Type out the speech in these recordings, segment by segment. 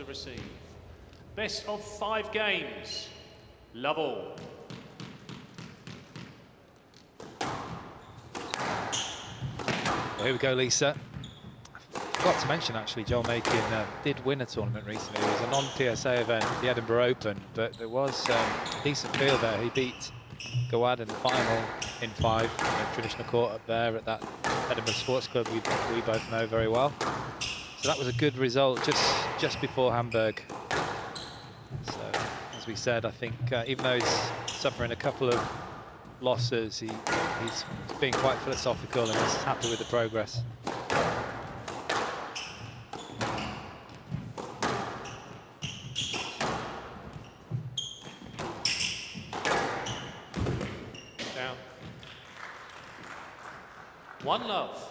to receive. Best of 5 games. Lovell. Well, here we go, Lisa. I forgot to mention, actually, Joel Makin did win a tournament recently. It was a non-PSA event, the Edinburgh Open, but there was a decent field there. He beat Gawad in the final in 5, a traditional court up there at that Edinburgh Sports Club we both know very well. So that was a good result just before Hamburg. So, as we said, I think even though he's suffering a couple of losses, he's being quite philosophical and he's happy with the progress. Down. 1-love.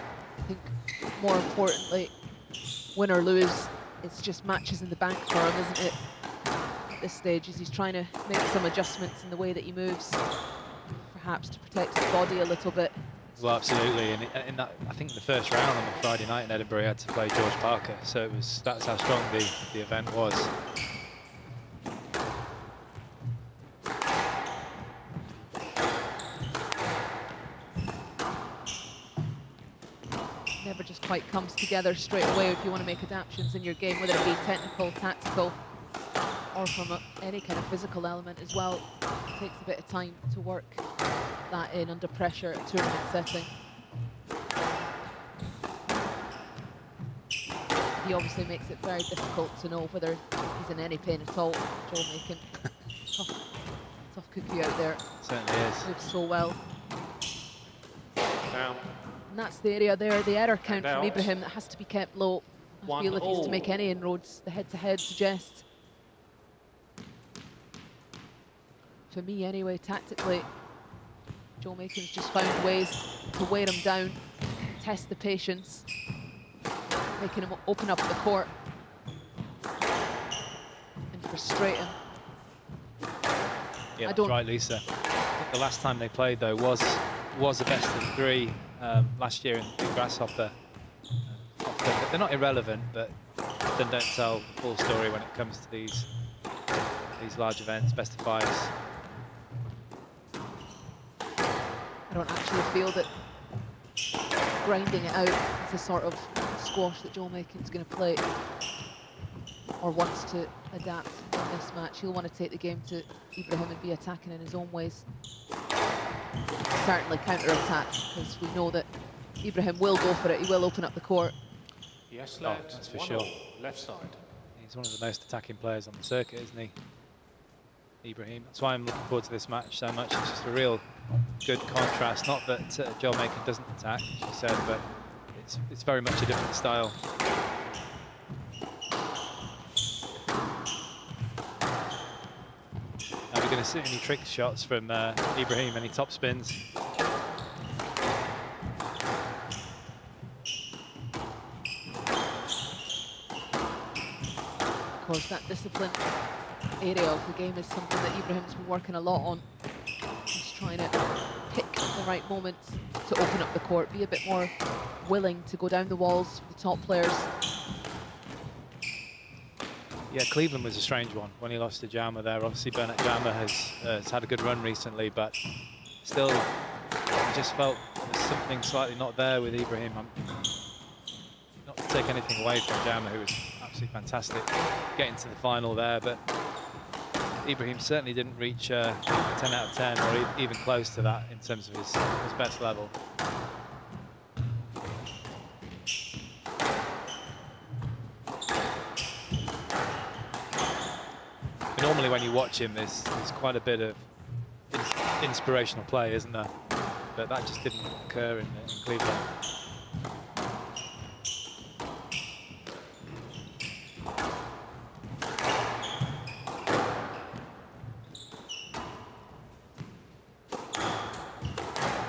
I think more importantly, win or lose, it's just matches in the bank for him, isn't it? At this stage, as he's trying to make some adjustments in the way that he moves, perhaps to protect his body a little bit. Well, absolutely, and in that, I think the first round on the Friday night in Edinburgh, he had to play George Parker, so that's how strong the event was. Never just quite comes together straight away if you want to make adaptations in your game, whether it be technical, tactical, or from any kind of physical element as well. It takes a bit of time to work that in under pressure at a tournament setting. He obviously makes it very difficult to know whether he's in any pain at all. Joel Makin, tough cookie out there. Certainly is. Moves so well. Down. And that's the area there, the error count And from out. Ibrahim that has to be kept low. I feel if he's to make any inroads, the head-to-head suggests. For me anyway, tactically, Joel Makin's just found ways to wear him down, test the patience, making him open up the court and frustrate him. Yeah, that's right, Lisa. I think the last time they played, though, was a best of 3 last year in Grasshopper. They're not irrelevant, but then don't tell the full story when it comes to these large events, best of 5s. I don't actually feel that grinding it out is the sort of squash that Joel Makin's going to play or wants to adapt in this match. He'll want to take the game to Ibrahim and be attacking in his own ways. Certainly counter-attack, because we know that Ibrahim will go for it. He will open up the court. Yes, Oh, left. that's for sure. Left side. He's one of the most attacking players on the circuit, isn't he, Ibrahim? That's why I'm looking forward to this match so much. It's just a real good contrast. Not that Joel Makin doesn't attack, as you said, but it's very much a different style. Are we going to see any trick shots from Ibrahim, any top spins? Of course, that discipline area of the game is something that Ibrahim's been working a lot on. He's trying to pick the right moments to open up the court, be a bit more willing to go down the walls for the top players. Yeah, Cleveland was a strange one when he lost to Jama there. Obviously, Bernat Jama has had a good run recently, but still, I just felt there's something slightly not there with Ibrahim. Not to take anything away from Jama, who was absolutely fantastic getting to the final there, but Ibrahim certainly didn't reach 10 out of 10 or even close to that in terms of his best level. But normally when you watch him, there's quite a bit of inspirational play, isn't there? But that just didn't occur in Cleveland.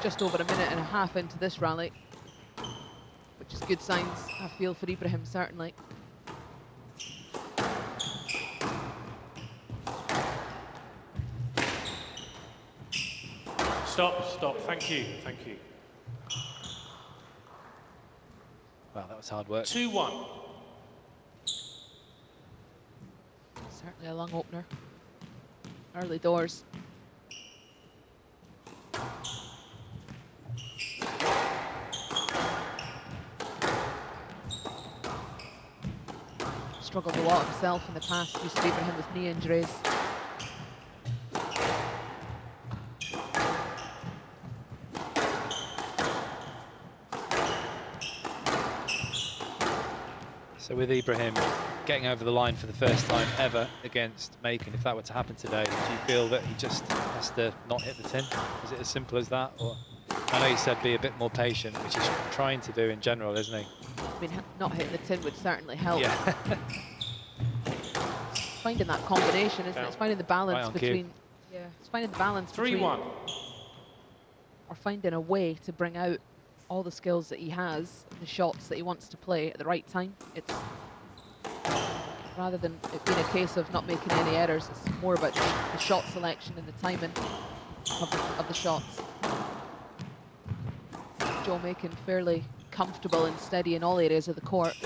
Just over a minute and a half into this rally, which is good signs, I feel, for Ibrahim, certainly. Stop. Thank you. Wow, that was hard work. 2-1. Certainly a long opener. Early doors. Struggled a lot himself in the past, used to be for him with knee injuries. So with Ibrahim getting over the line for the first time ever against Makin, if that were to happen today, do you feel that he just has to not hit the tin? Is it as simple as that? Or I know you said be a bit more patient, which he's trying to do in general, isn't he? I mean, not hitting the tin would certainly help. Yeah. Finding that combination, isn't it? It's finding the balance Right on between. cue. Yeah, it's finding the balance 3-1. between, or finding a way to bring out all the skills that he has, the shots that he wants to play at the right time. It's rather than it being a case of not making any errors, it's more about the shot selection and the timing of the shots. Joe Makin fairly comfortable and steady in all areas of the court.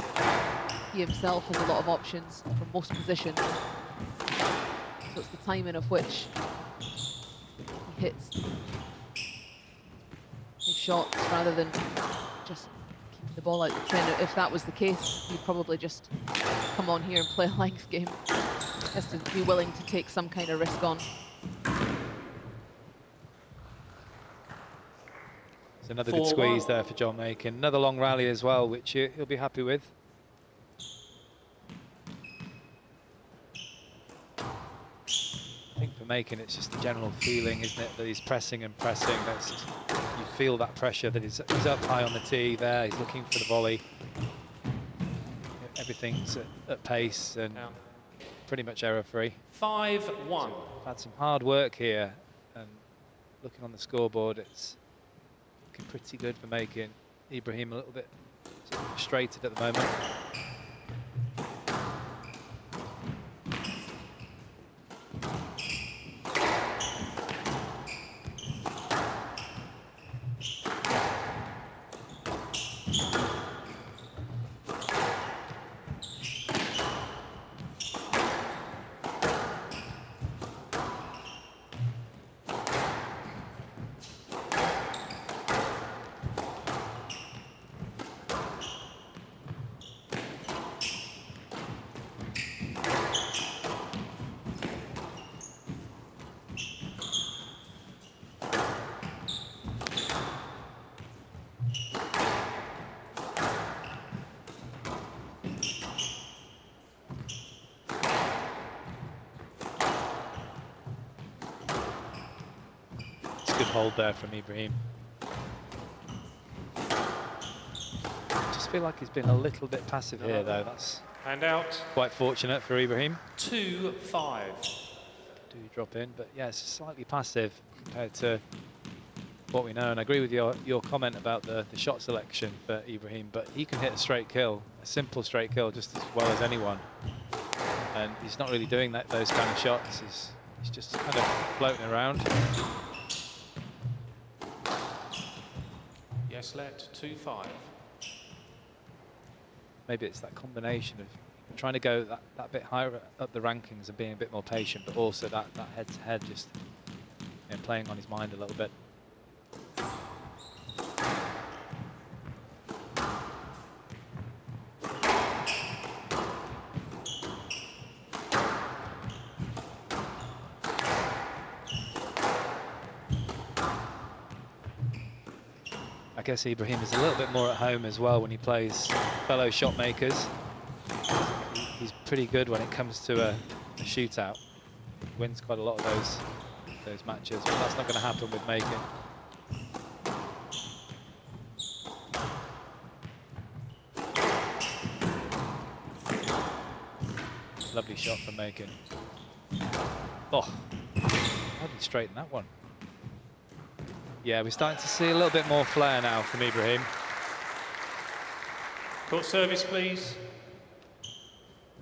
He himself has a lot of options from most positions. So it's the timing of which he hits his shots rather than just keeping the ball out the tin. If that was the case, he'd probably just come on here and play a length game. Has to be willing to take some kind of risk on. It's another good squeeze there for John Makin. Another long rally as well, which he'll be happy with. I think for Makin, it's just the general feeling, isn't it, that he's pressing and pressing. That's just, you feel that pressure that he's up high on the tee there. He's looking for the volley. Everything's at pace and pretty much error-free. 5-1. Had some hard work here, and looking on the scoreboard, it's looking pretty good for Makin. Ibrahim a little bit sort of frustrated at the moment. Good hold there from Ibrahim. Just feel like he's been a little bit passive here, though. That's Hand out. quite fortunate for Ibrahim. 2-5. Do drop in, but yeah, it's slightly passive compared to what we know. And I agree with your comment about the shot selection for Ibrahim, but he can hit a straight kill, a simple straight kill, just as well as anyone. And he's not really doing those kind of shots. He's just kind of floating around. Yes, let 2-5. Maybe it's that combination of trying to go that bit higher up the rankings and being a bit more patient, but also that head-to-head just playing on his mind a little bit. I guess Ibrahim is a little bit more at home as well when he plays fellow shot makers. He's pretty good when it comes to a shootout. He wins quite a lot of those matches, but that's not going to happen with Makin. Lovely shot from Makin. Oh, how did he straighten that one? Yeah, we're starting to see a little bit more flair now from Ibrahim. Court service, please.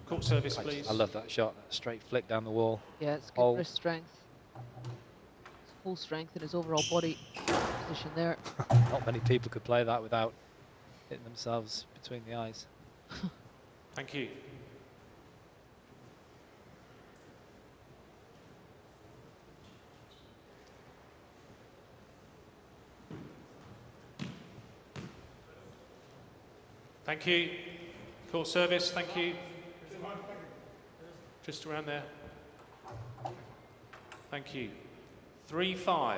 Court service, please. I love that shot, that straight flick down the wall. Yeah, it's good wrist strength. full strength in his overall body position there. Not many people could play that without hitting themselves between the eyes. Thank you. Thank you. Court service, thank you. Just around there. Thank you. 3-5.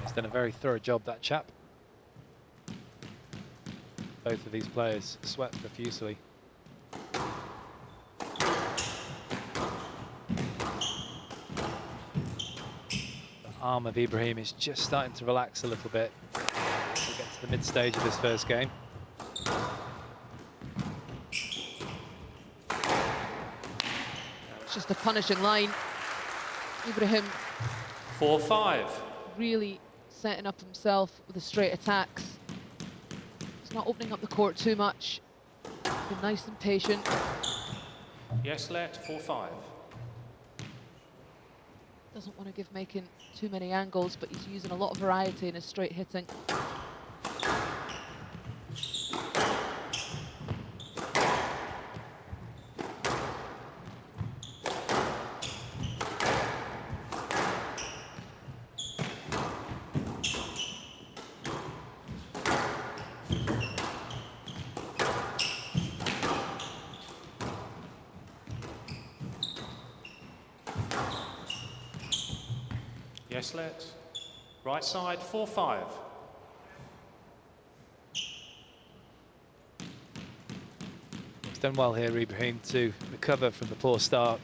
He's done a very thorough job, that chap. Both of these players sweat profusely. The arm of Ibrahim is just starting to relax a little bit as we get to the mid-stage of this first game. It's just a punishing line. Ibrahim 4-5. really setting up himself with the straight attacks. He's not opening up the court too much. Been nice and patient. Yes, let 4-5. Doesn't want to give Makin too many angles, but he's using a lot of variety in his straight hitting. Yes, let. Right side, 4-5. He's done well here, Ibrahim, to recover from the poor start.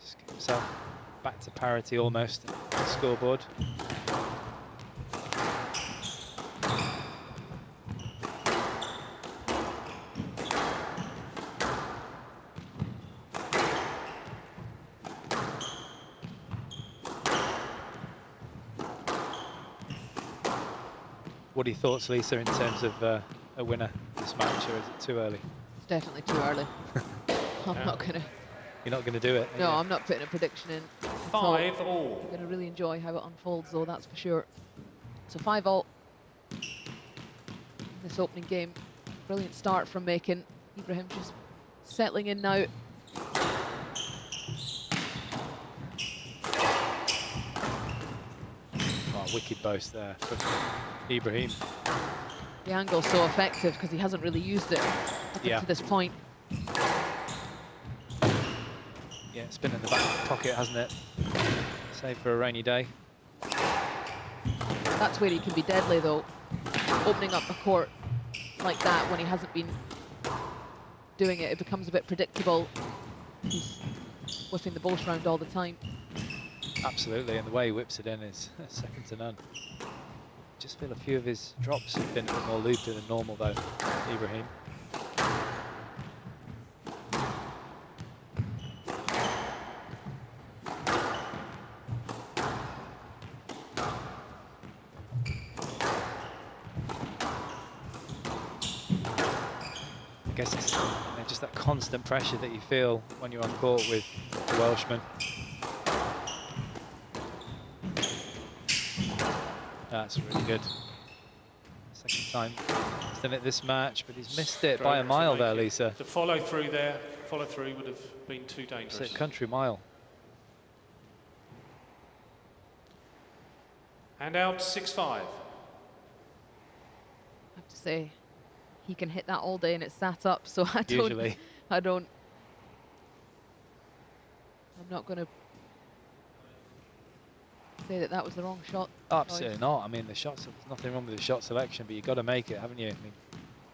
Just get himself back to parity almost on the scoreboard. What are your thoughts, Lisa, in terms of a winner this match, or is it too early? It's definitely too early. I'm not going to... You're not going to do it? No, I'm not putting a prediction in. 5-all. I'm going to really enjoy how it unfolds, though, that's for sure. So 5-all. This opening game. Brilliant start from Makin. Ibrahim just settling in now. Oh, wicked boast there from Ibrahim. The angle's so effective because he hasn't really used it up to this point. Yeah, it's been in the back pocket, hasn't it? Save for a rainy day. That's where he can be deadly, though. Opening up a court like that when he hasn't been doing it, it becomes a bit predictable. He's whipping the boast round all the time. Absolutely, and the way he whips it in is second to none. Just feel a few of his drops have been a bit more loopy than normal, though, Ibrahim. I guess it's just that constant pressure that you feel when you're on court with the Welshman. That's really good. Second time he's done it this match, but he's missed it by a mile there, Lisa. The follow through there, follow through would have been too dangerous. It's a country mile. And out 6-5. I have to say, he can hit that all day and it's sat up, so I'm not going to say that that was the wrong shot. Absolutely not. I mean, the shots, there's nothing wrong with the shot selection, but you've got to make it, haven't you? I mean,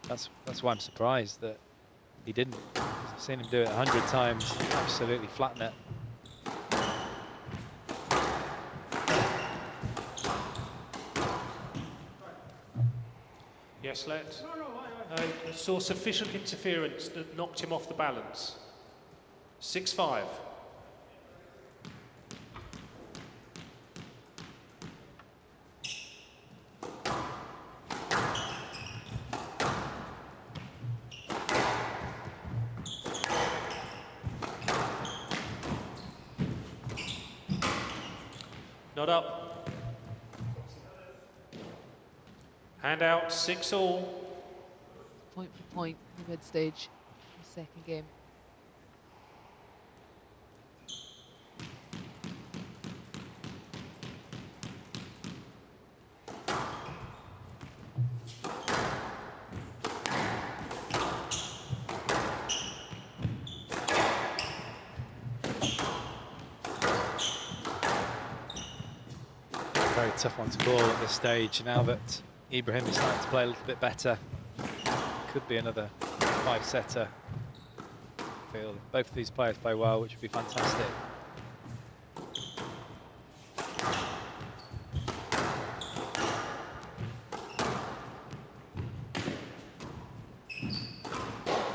that's why I'm surprised that he didn't. I've seen him do it 100 times, absolutely flatten it. Yes, let. Saw sufficient interference that knocked him off the balance. 6-5. Not up. Hand out, 6-all. Point for point in the mid-stage, the second game. Very tough one to call at this stage. Now that Ibrahim is starting to play a little bit better, could be another 5-setter. I feel both of these players play well, which would be fantastic.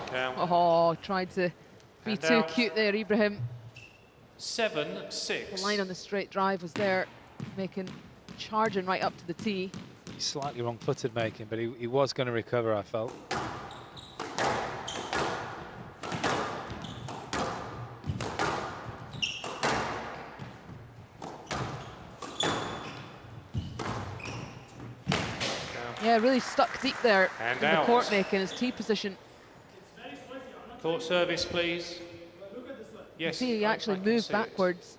Count. Oh, tried to be And too out. cute there, Ibrahim. 7-6. The line on the straight drive was there, making charging right up to the tee. He's slightly wrong-footed, Makin, but he was going to recover, I felt. Yeah, really stuck deep there And in the out. court, making his tee position. Court service, please. Yes. See, he I actually can moved see it. backwards.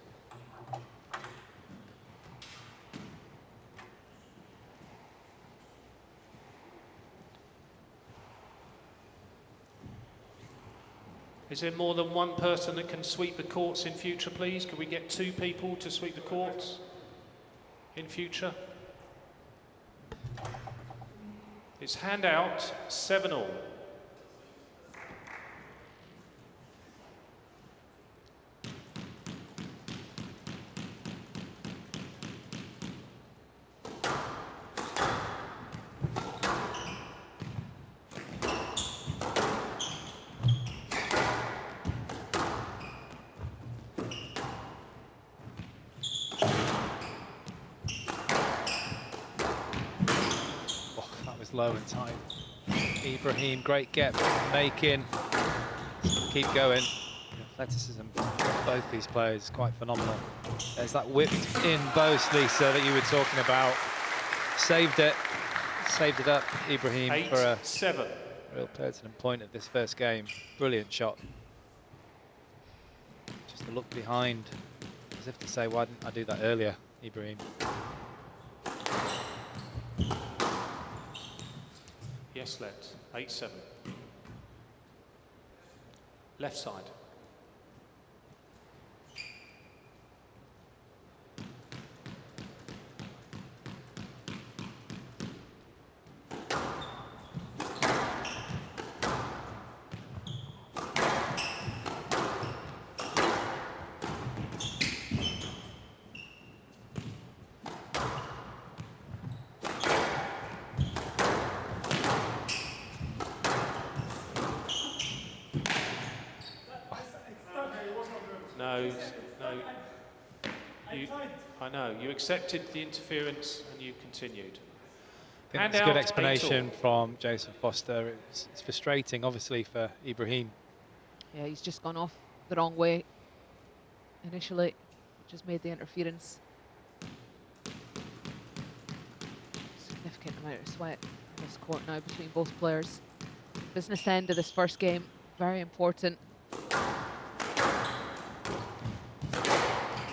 Is there more than one person that can sweep the courts in future, please? Can we get 2 people to sweep the courts in future? It's hand out, 7-all. Low and tight. Ibrahim, great get from Makin. Keep going. The athleticism of both these players is quite phenomenal. There's that whipped in boast, Lisa, that you were talking about. Saved it up, Ibrahim, for a 8-7. real pertinent point of this first game. Brilliant shot. Just a look behind, as if to say, why didn't I do that earlier, Ibrahim? Yes, let. 8-7. Left side. No. I know. You accepted the interference and you continued. I think it's a good explanation from Jason Foster. It's frustrating, obviously, for Ibrahim. Yeah, he's just gone off the wrong way initially, which has made the interference. Significant amount of sweat in this court now between both players. Business end of this first game, very important.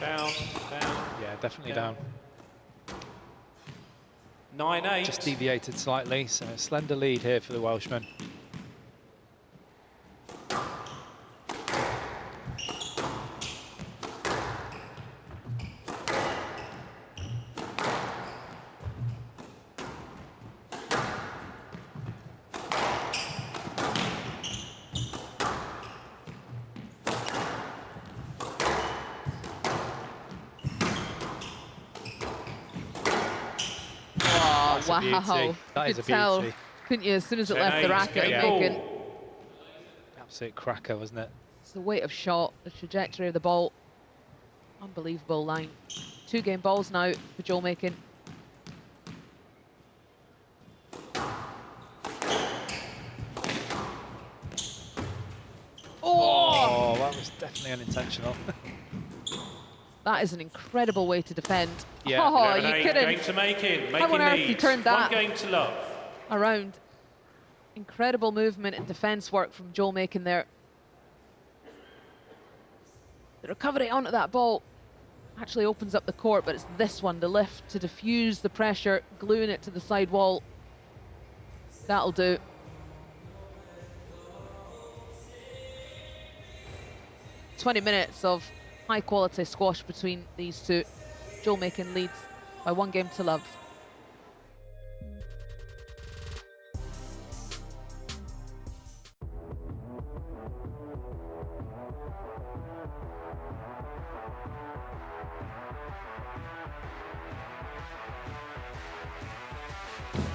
Down. Yeah, definitely down. 9-8. Just deviated slightly, so a slender lead here for the Welshman. Wow, that is a tell, beauty. couldn't you, as soon as it left the 10-8, racket, game Makin. ball. Absolute cracker, wasn't it? It's the weight of shot, the trajectory of the ball. Unbelievable line. 2 game balls now for Joel Makin. Oh, that was definitely unintentional. That is an incredible way to defend. Yeah. Oh, you 11-8, couldn't. game to Makin. How on Makin earth he leads. turned that? 1 game to love. around. Incredible movement and defence work from Joel Makin there. The recovery onto that ball actually opens up the court, but it's this one, the lift to diffuse the pressure, gluing it to the side wall. That'll do. "20 minutes of high-quality squash between these two. Joel Makin leads by 1-0.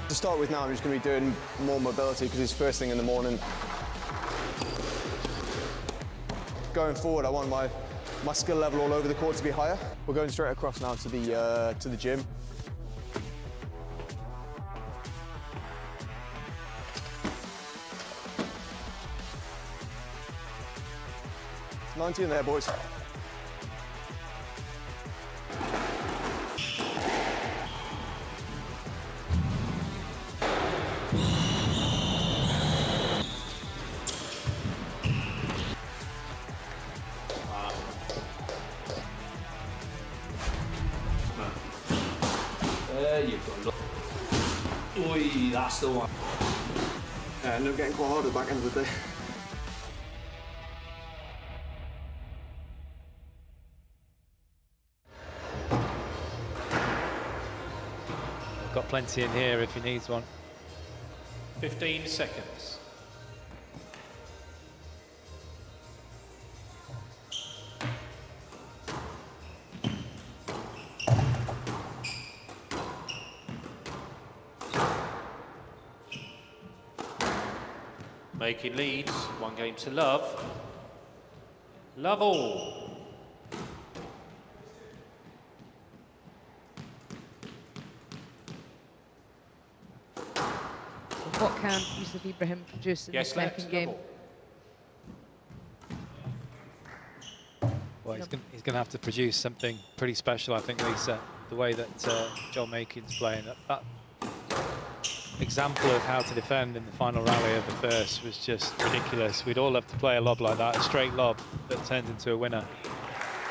To start with now, I'm just going to be doing more mobility because it's first thing in the morning. Going forward, I want my skill level all over the court to be higher. We're going straight across now to the gym. It's 90 in there, boys. There you go. Oi, that's the one. Ended up getting quite hard at the back end of the day. We've got plenty in here if he needs one. 15 seconds. Makin leads, 1-0. Love all. What can Yusuf Ibrahim produce in the second game? Well, he's going to have to produce something pretty special, I think, Lisa. The way that Joel Makin's playing, that example of how to defend in the final rally of the first was just ridiculous. We'd all love to play a lob like that, a straight lob that turns into a winner.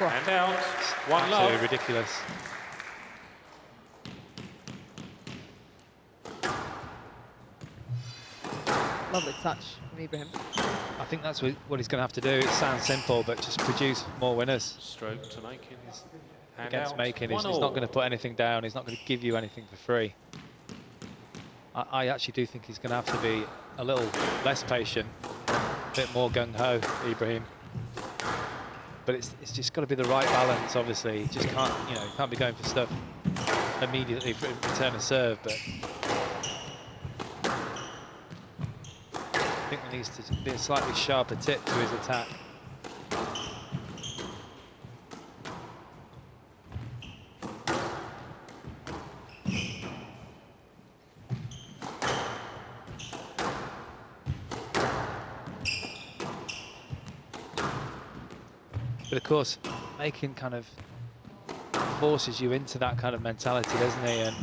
And out, 1 love. Absolutely ridiculous. Lovely touch from Ibrahim. I think that's what he's going to have to do. It sounds simple, but just produce more winners. Stroke to Makin. Hand Against out, Makin, he's 1-1. not going to put anything down. He's not going to give you anything for free. I actually do think he's going to have to be a little less patient, a bit more gung-ho, Ibrahim. But it's just got to be the right balance, obviously. You just can't, you can't be going for stuff immediately for return a serve, but I think there needs to be a slightly sharper tip to his attack. But of course, Makin kind of forces you into that kind of mentality, doesn't he? And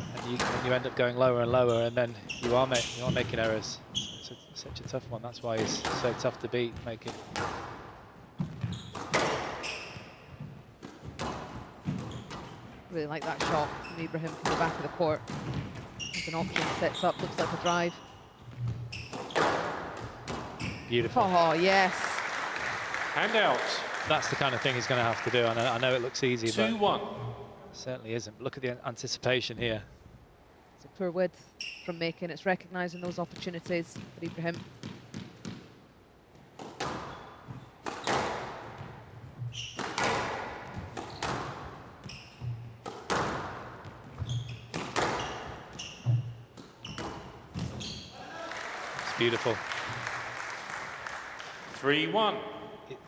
you end up going lower and lower, and then you are making errors. It's such a tough one. That's why he's so tough to beat, Makin. Really like that shot from Ibrahim from the back of the court. As an option, sets up, looks like a drive. Beautiful. Oh, yes. Hand out. That's the kind of thing he's going to have to do. I know it looks easy, but 2-1. it certainly isn't. Look at the anticipation here. It's a poor width from Makin. It's recognising those opportunities for Ibrahim. It's beautiful. 3-1.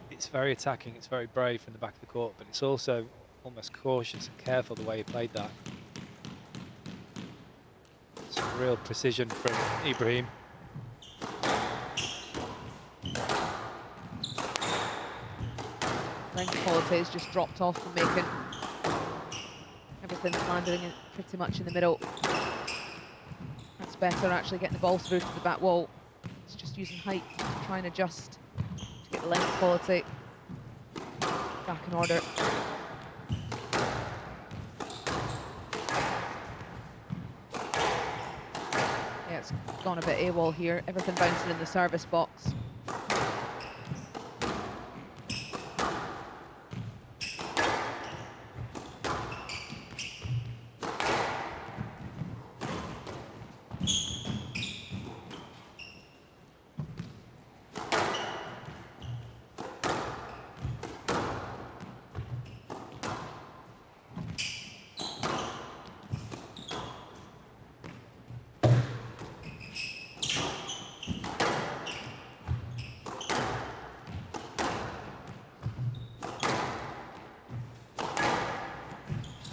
It's very attacking, it's very brave from the back of the court, but it's also almost cautious and careful the way he played that. Some real precision from Ibrahim. Length quality has just dropped off from Makin. Everything's landing pretty much in the middle. That's better actually getting the ball through to the back wall. It's just using height to try and adjust to get the length quality back in order. Yeah, it's gone a bit AWOL here. Everything bouncing in the service box.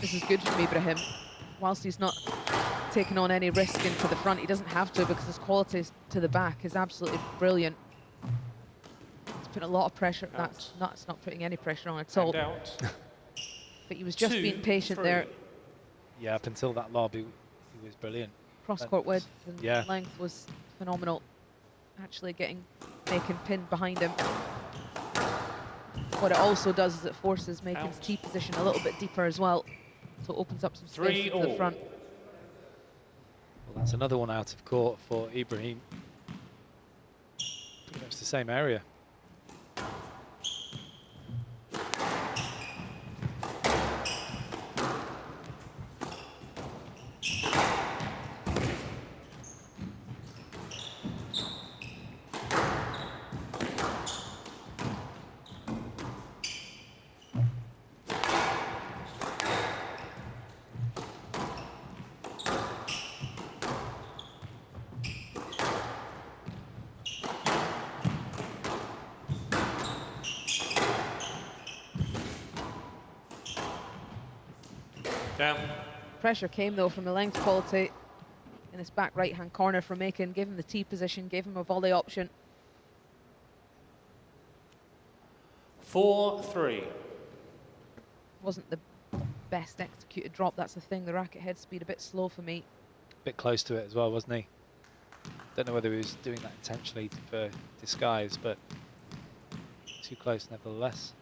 This is good from Ibrahim. Whilst he's not taking on any risk into the front, he doesn't have to because his quality to the back is absolutely brilliant. He's putting a lot of pressure. That's not, it's not putting any pressure on at all. But he was just being patient there. Yeah, up until that lob, he was brilliant. Cross-court width and length was phenomenal. Actually getting Makin pinned behind him. What it also does is it forces Makin's tee position a little bit deeper as well. So it opens up some space to the front. Well, that's another one out of court for Ibrahim. Pretty much the same area. Down. Pressure came though from the length quality in his back right-hand corner from Makin, gave him the tee position, gave him a volley option. 4-3. Wasn't the best executed drop, that's the thing. The racket head speed a bit slow for me. A bit close to it as well, wasn't he? Don't know whether he was doing that intentionally for disguise, but too close nevertheless.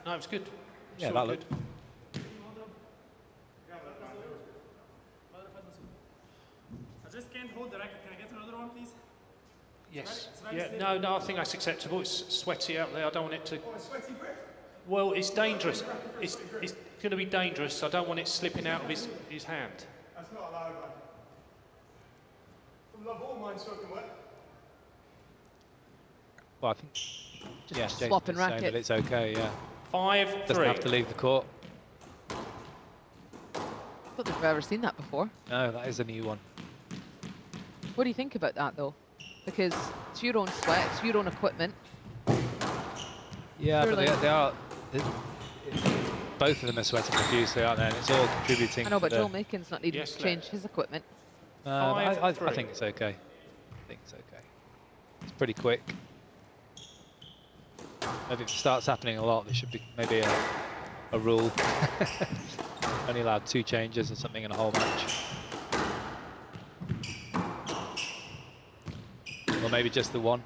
No, it's good. Yeah, it's that all looked. I just can't hold the racket. Can I get another one, please? Yes. Yeah. No, I think that's acceptable. It's sweaty out there. I don't want it to. Oh, it's sweaty grip. Well, it's dangerous. It's going to be dangerous. I don't want it slipping out of his hand. That's not allowed, man. From love, all mine soaking wet. Well, I think. Just Jason swapping was saying racket. that it's okay, yeah. 5-3. Doesn't have to leave the court. I don't think I've ever seen that before. No, that is a new one. What do you think about that though? Because it's your own sweat, it's your own equipment. Yeah, Surely. but they are. Both of them are sweating profusely, aren't they? And it's all contributing. I know, but to Joel Makin's not needing Yes, to change his equipment. I 5-3. think it's okay. I think it's okay. It's pretty quick. Maybe if it starts happening a lot, there should be maybe a rule. Only allowed 2 changes or something in a whole match. Or maybe just the one.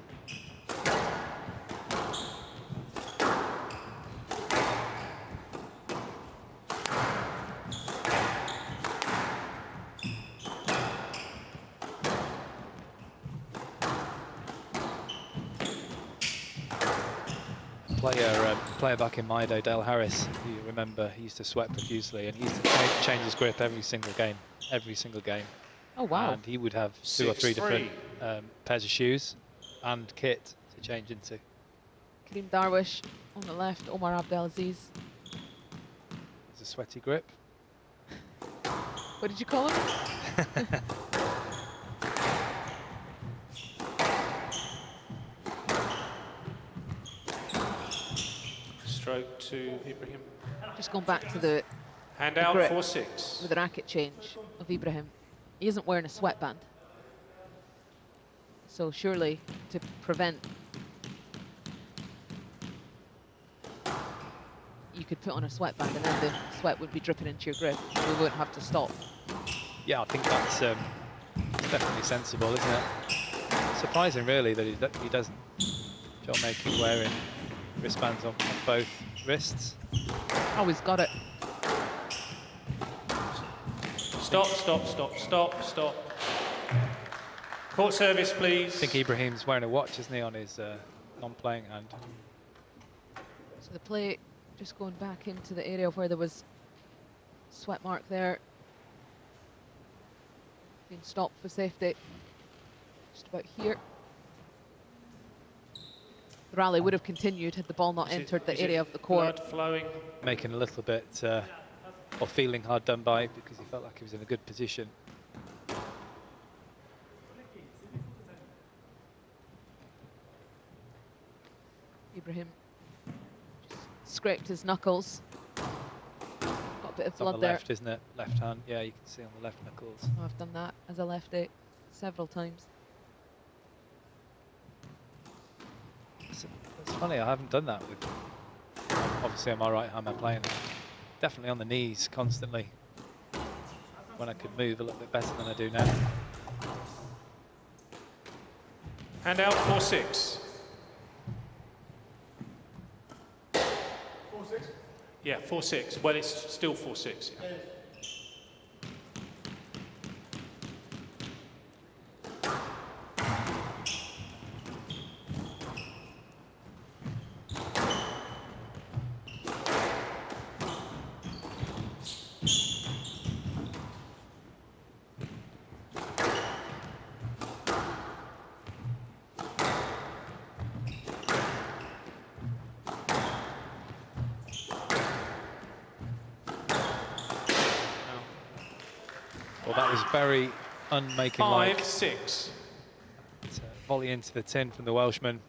Player back in my day, Dale Harris, you remember, he used to sweat profusely and he used to change his grip every single game. Oh wow. And he would have 2 or 3 different pairs of shoes and kit to change into. Kareem Darwish on the left, Omar Abdelaziz. It's a sweaty grip. What did you call him? Stroke to Ibrahim. Just going back to the Hand out grip 4-6. with the racket change of Ibrahim. He isn't wearing a sweatband. So surely to prevent, you could put on a sweatband and then the sweat would be dripping into your grip. We wouldn't have to stop. Yeah, I think that's definitely sensible, isn't it? Surprising, really, that he doesn't. John Makin wearing wristbands on both wrists. Oh, he's got it. Stop, stop, stop, stop, stop. Court service, please. I think Ibrahim's wearing a watch, isn't he, on his non-playing hand. So the play just going back into the area where there was sweat mark there. Being stopped for safety. Just about here. The rally would have continued had the ball not entered the area of the court. Blood flowing. Making a little bit, or feeling hard done by, because he felt like he was in a good position. Ibrahim just scraped his knuckles. Got a bit of It's on blood the there. left, isn't it? Left hand. Yeah, you can see on the left knuckles. Oh, I've done that as a lefty several times. It's funny, I haven't done that with. Obviously, on my right hand, I'm playing definitely on the knees constantly. When I could move a little bit better than I do now. Hand out 4-6. 4-6? Yeah, 4-6. Well, it's still 4-6. Yeah. Well, that was very unmaking-like. 5-6. Volley into the tin from the Welshman.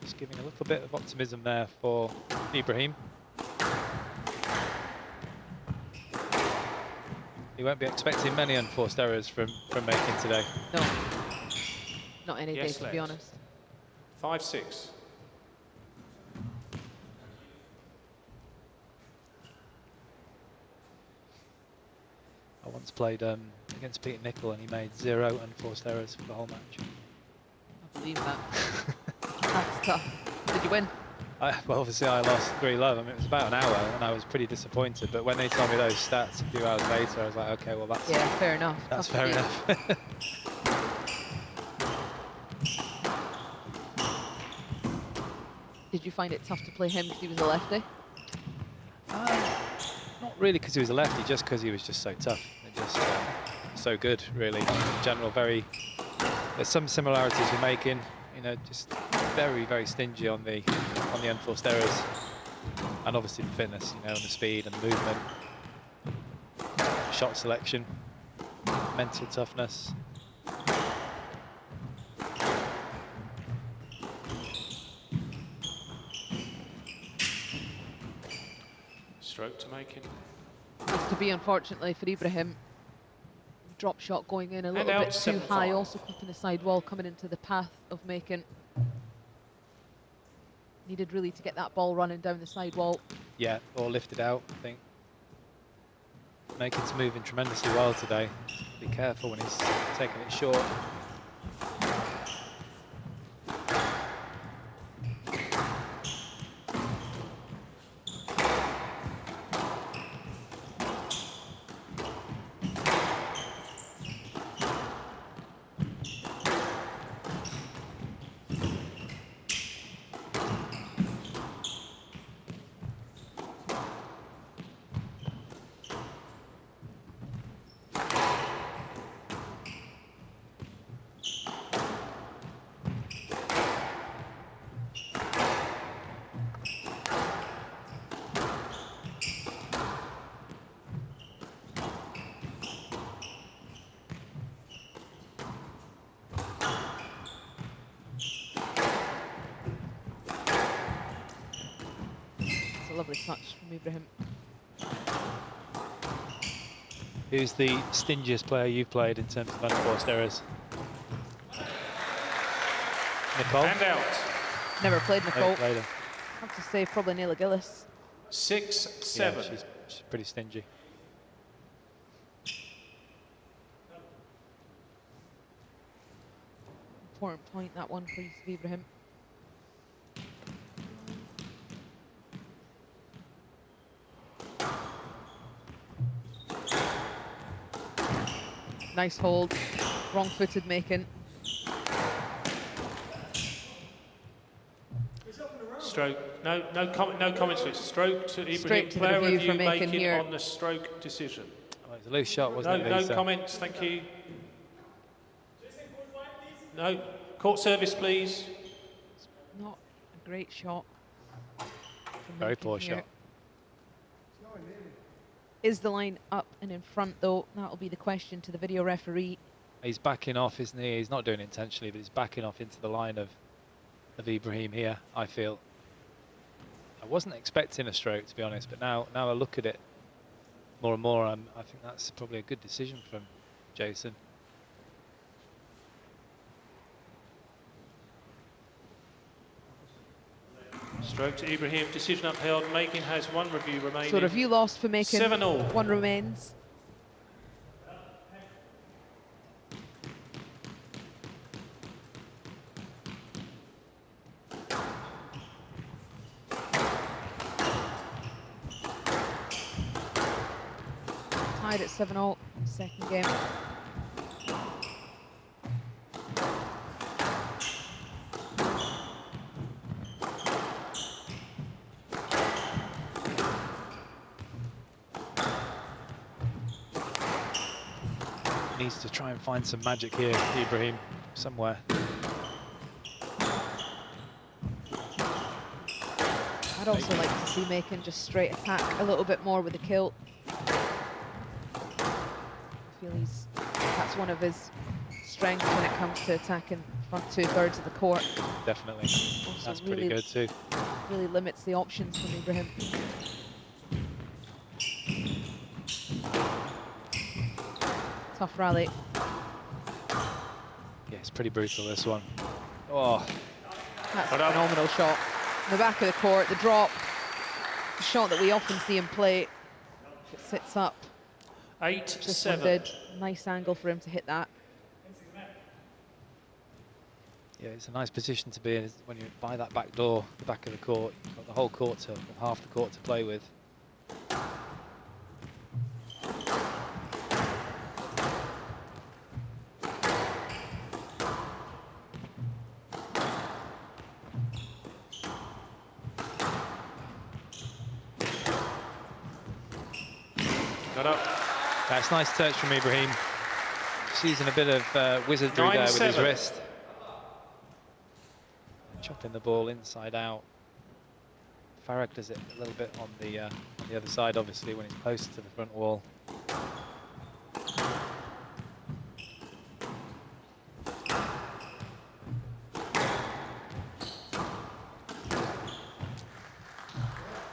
Just giving a little bit of optimism there for Ibrahim. He won't be expecting many unforced errors from Makin today. No, not any Yes, day, to be let's. honest. 5-6. I once played against Peter Nicol and he made 0 unforced errors for the whole match. I believe that. That's tough. Did you win? Well, obviously I lost 3-love. I mean, it was about an hour and I was pretty disappointed. But when they told me those stats a few hours later, I was like, okay, well, that's Yeah, fair enough. that's Tough fair to beat. enough. Did you find it tough to play him because he was a lefty? Not really because he was a lefty, just because he was just so tough and just so good, really. In general, there's some similarities with Makin, you know, just very, very stingy on the unforced errors, and obviously the fitness, you know, and the speed and the movement, shot selection, mental toughness. Stroke to Makin. It's to be, unfortunately, for Ibrahim. Drop shot going in a little out bit too high, 7-5. also keeping the side wall coming into the path of Makin. Needed really to get that ball running down the side wall. Yeah, or lifted out, I think. Makin's moving tremendously well today. Be careful when he's taking it short. lovely touch from Ibrahim. Who's the stingiest player you've played in terms of unforced errors? Nicole? And out. Never played Nicole. Never played her. I have to say probably Neela Gillis. 6-7. Yeah, she's pretty stingy. Important point, that one for Ibrahim. Nice hold. Wrong-footed Makin. Stroke. No comments. Stroke to Ibrahim. Straight to the Player review for review Makin Makin here. on the stroke decision. Oh, it was a loose shot, wasn't it, No Lisa? comments, thank you. No. Court service, please. Not a great shot. from Very Makin poor here. shot. Is the line up and in front, though? That'll be the question to the video referee. He's backing off, isn't he? He's not doing it intentionally, but he's backing off into the line of Ibrahim here, I feel. I wasn't expecting a stroke, to be honest, but now I look at it more and more, I think that's probably a good decision from Jason. Stroke to Ibrahim. Decision upheld. Makin has one review remaining. So review lost for Makin. 7-all. One remains. Tied at 7-all. Second game. Needs to try and find some magic here, Ibrahim, somewhere. I'd also like to see Makin just straight attack a little bit more with the kilt. I feel that's one of his strengths when it comes to attacking front 2/3 of the court. Definitely. Also That's pretty good too. Really limits the options from Ibrahim. Tough rally. Yeah, it's pretty brutal, this one. Oh, That's a phenomenal shot. In the back of the court, the drop. The shot that we often see him play. It sits up. This one 8-7. did. Nice angle for him to hit that. yeah, it's a nice position to be in when you're by that back door, the back of the court. You've got the whole court to, or half the court to play with. Got up. That's nice touch from Ibrahim. Just using a bit of wizardry there with his 9-7. wrist. Chopping the ball inside out. Farag does it a little bit on the other side, obviously, when he's close to the front wall.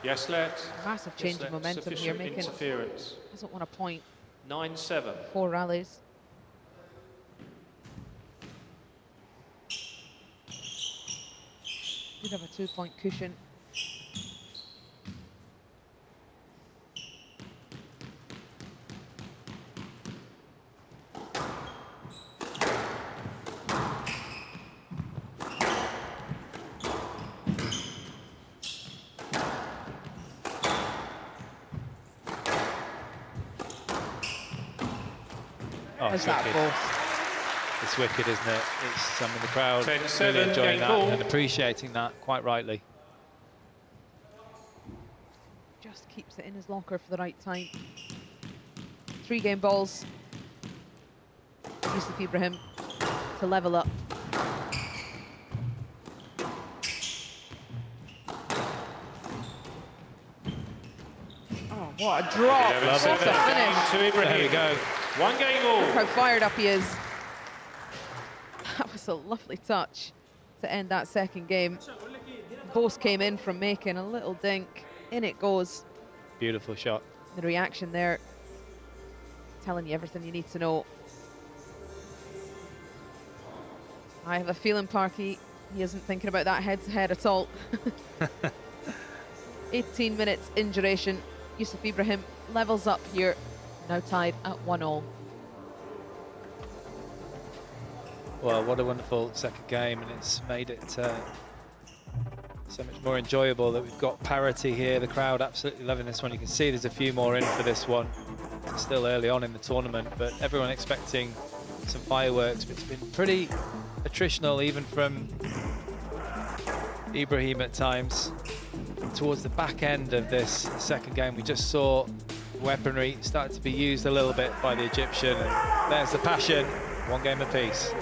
Yes, let. Massive change of momentum here. Makin Interference. doesn't want a point. 9-7. 4 rallies. Did have a 2-point cushion. Oh, How's it's that wicked. ball? It's wicked, isn't it? It's some of the crowd 10-7, really enjoying game that ball. and appreciating that quite rightly. Just keeps it in his locker for the right time. 3 game balls. Yusuf Ibrahim to level up. Oh, what a drop! Eleven, What a seven. finish! To Ibrahim. There we go. One game Look how all. fired up he is. That was a lovely touch to end that second game. Both came in from Makin, a little dink In it goes. Beautiful shot. The reaction there, telling you everything you need to know. I have a feeling, Parky, he isn't thinking about that head-to-head at all. 18 minutes in duration. Yusuf Ibrahim levels up here, now tied at 1-all. Well, what a wonderful second game, and it's made it so much more enjoyable that we've got parity here. The crowd absolutely loving this one. You can see there's a few more in for this one. It's still early on in the tournament, but everyone expecting some fireworks. But it's been pretty attritional, even from Ibrahim at times. Towards the back end of this second game, we just saw weaponry start to be used a little bit by the Egyptian. And there's the passion, one game apiece.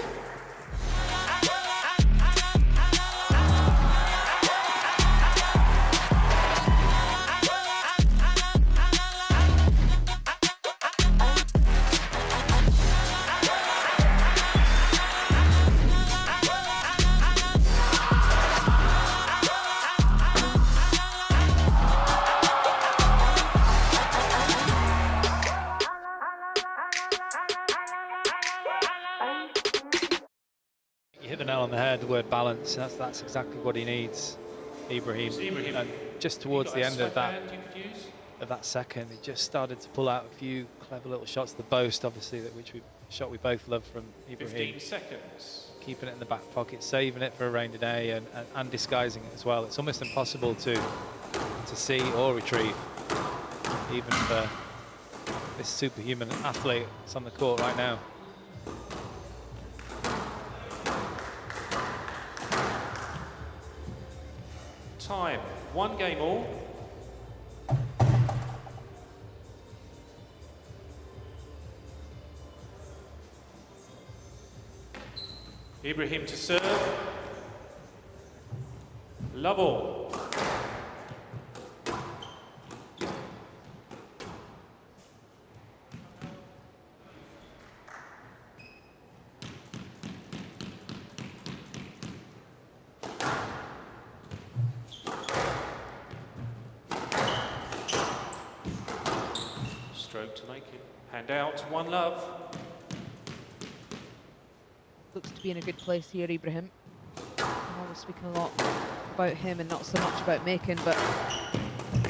On the head, the word balance, that's exactly what he needs, Ibrahim. And just towards the end of that second, he just started to pull out a few clever little shots. The boast, obviously, shot we both love from Ibrahim. 15 seconds. Keeping it in the back pocket, saving it for a rainy day, and disguising it as well. It's almost impossible to see or retrieve, even for this superhuman athlete that's on the court right now. Time, one game all. Ibrahim to serve. Love all. Stroke to Makin. Hand out, one love. Looks to be in a good place here, Ibrahim. I'm always speaking a lot about him and not so much about Makin, but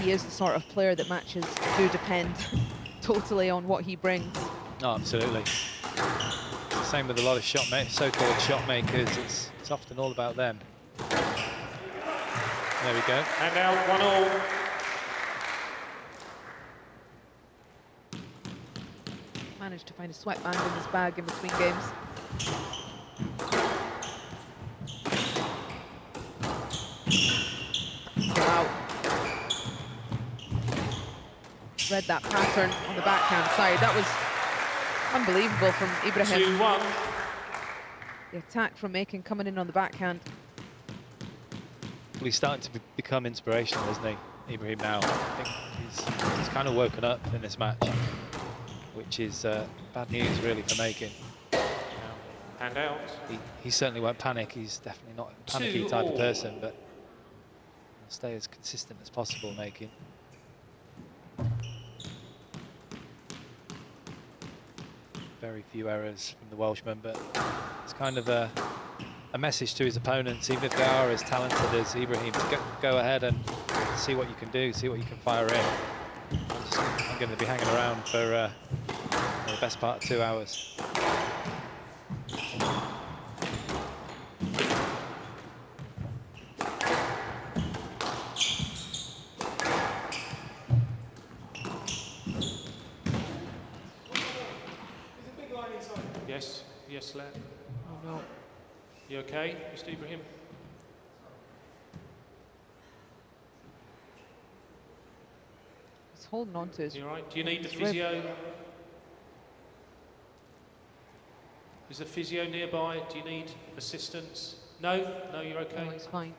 he is the sort of player that matches do depend totally on what he brings. Oh, absolutely. It's the same with a lot of so-called shot makers. It's often all about them. There we go. Hand out, 1-all. Managed to find a sweatband in his bag in between games. Wow. Read that pattern on the backhand side. That was unbelievable from Ibrahim. 2-1. The attack from Makin coming in on the backhand. Well, he's starting to become inspirational, isn't he, Ibrahim, now? I think he's kind of woken up in this match, which is bad news, really, for Makin. Hand out. He certainly won't panic. He's definitely not a panicky type of person, but he'll stay as consistent as possible, Makin. Very few errors from the Welshman, but it's kind of a message to his opponents, even if they are as talented as Ibrahim, to go ahead and see what you can do, see what you can fire in. I'm going to be hanging around for the best part of 2 hours. Yes, lad. Oh no. You okay, Mr. Ibrahim? He's holding on to his... You all right? Do you need the physio? Is the physio nearby? Do you need assistance? No? No, you're okay? No, he's fine.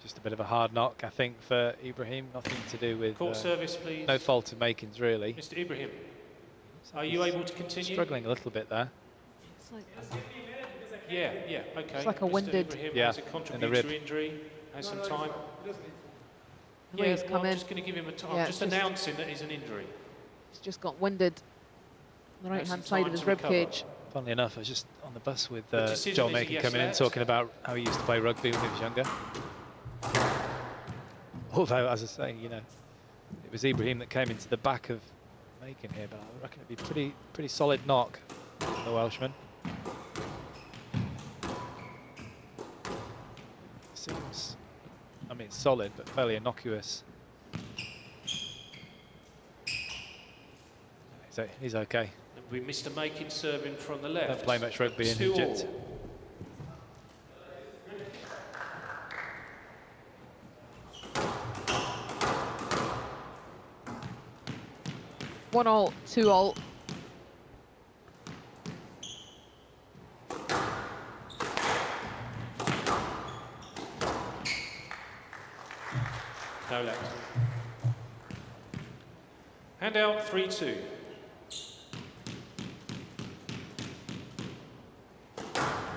Just a bit of a hard knock, I think, for Ibrahim. Nothing to do with... Court service, please. No fault of Makin's, really. Mr. Ibrahim, are you able to continue? Struggling a little bit there. It's like, Yeah, okay. It's like a Mr. winded... Ibrahim Yeah, has a in the contributory rib. injury. Has some time. the way he's well, come I'm in. just going to give him a time. Yeah, I'm just just- announcing that he's an injury. He's just got winded on the Has right-hand some side time of his to rib recover. cage. Funnily enough, I was just on the bus with The decision Joel is a Makin yes, coming in, lads. talking about how he used to play rugby when he was younger. Although, as I say, you know, it was Ibrahim that came into the back of Makin here, but I reckon it'd be pretty solid knock, the Welshman. Seems, I mean, solid, but fairly innocuous. He's okay. We Mr. Makin serving from the left. Don't play much rugby in 2 Egypt. all. One all, 2 all. No left. Hand out 3-2.